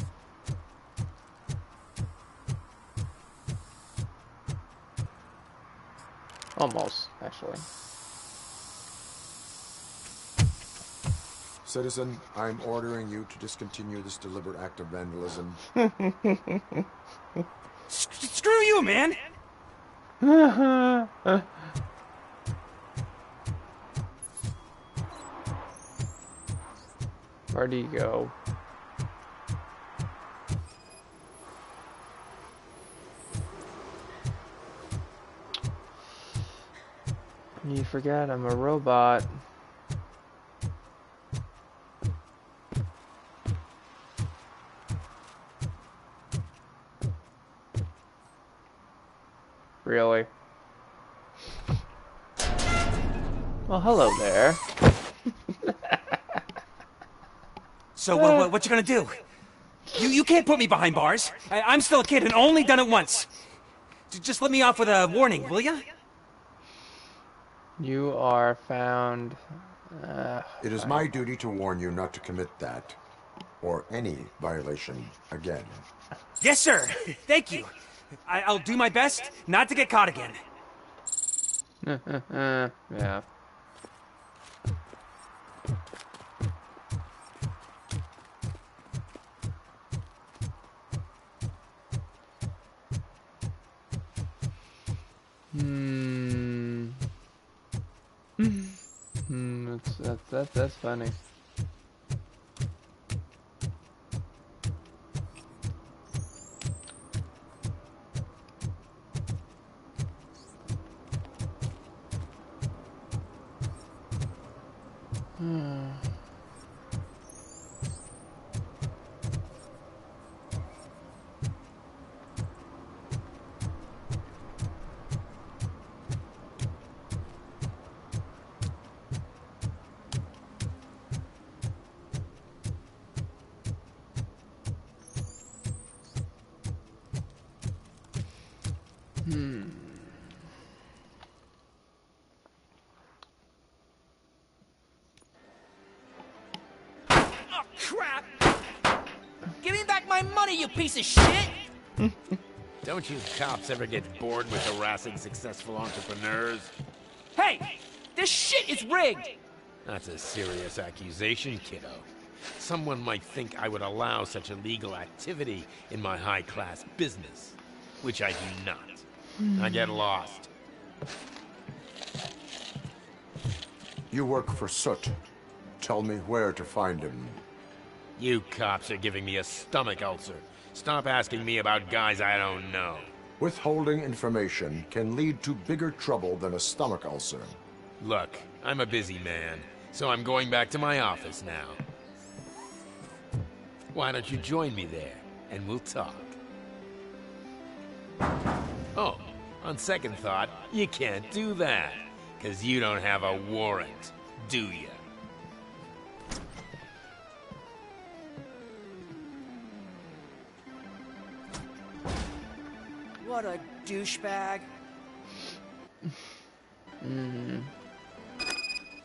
Almost, actually. Citizen, I'm ordering you to discontinue this deliberate act of vandalism. Screw you, man! Where'd he go? You forgot I'm a robot. Really? Well, hello there. So, what you gonna do? You can't put me behind bars. I'm still a kid and only done it once. Just let me off with a warning, will ya? You are found... It is my duty to warn you not to commit that, or any violation, again. Yes, sir. Thank you. I'll do my best not to get caught again. Yeah. That's funny. Oh, crap! Give me back my money, you piece of shit! Don't you cops ever get bored with harassing successful entrepreneurs? Hey! This shit is rigged! That's a serious accusation, kiddo. Someone might think I would allow such illegal activity in my high-class business, which I do not. I get lost. You work for Soot. Tell me where to find him. You cops are giving me a stomach ulcer. Stop asking me about guys I don't know. Withholding information can lead to bigger trouble than a stomach ulcer. Look, I'm a busy man, so I'm going back to my office now. Why don't you join me there, and we'll talk. Oh, on second thought, you can't do that, 'cause you don't have a warrant, do ya? What a douchebag.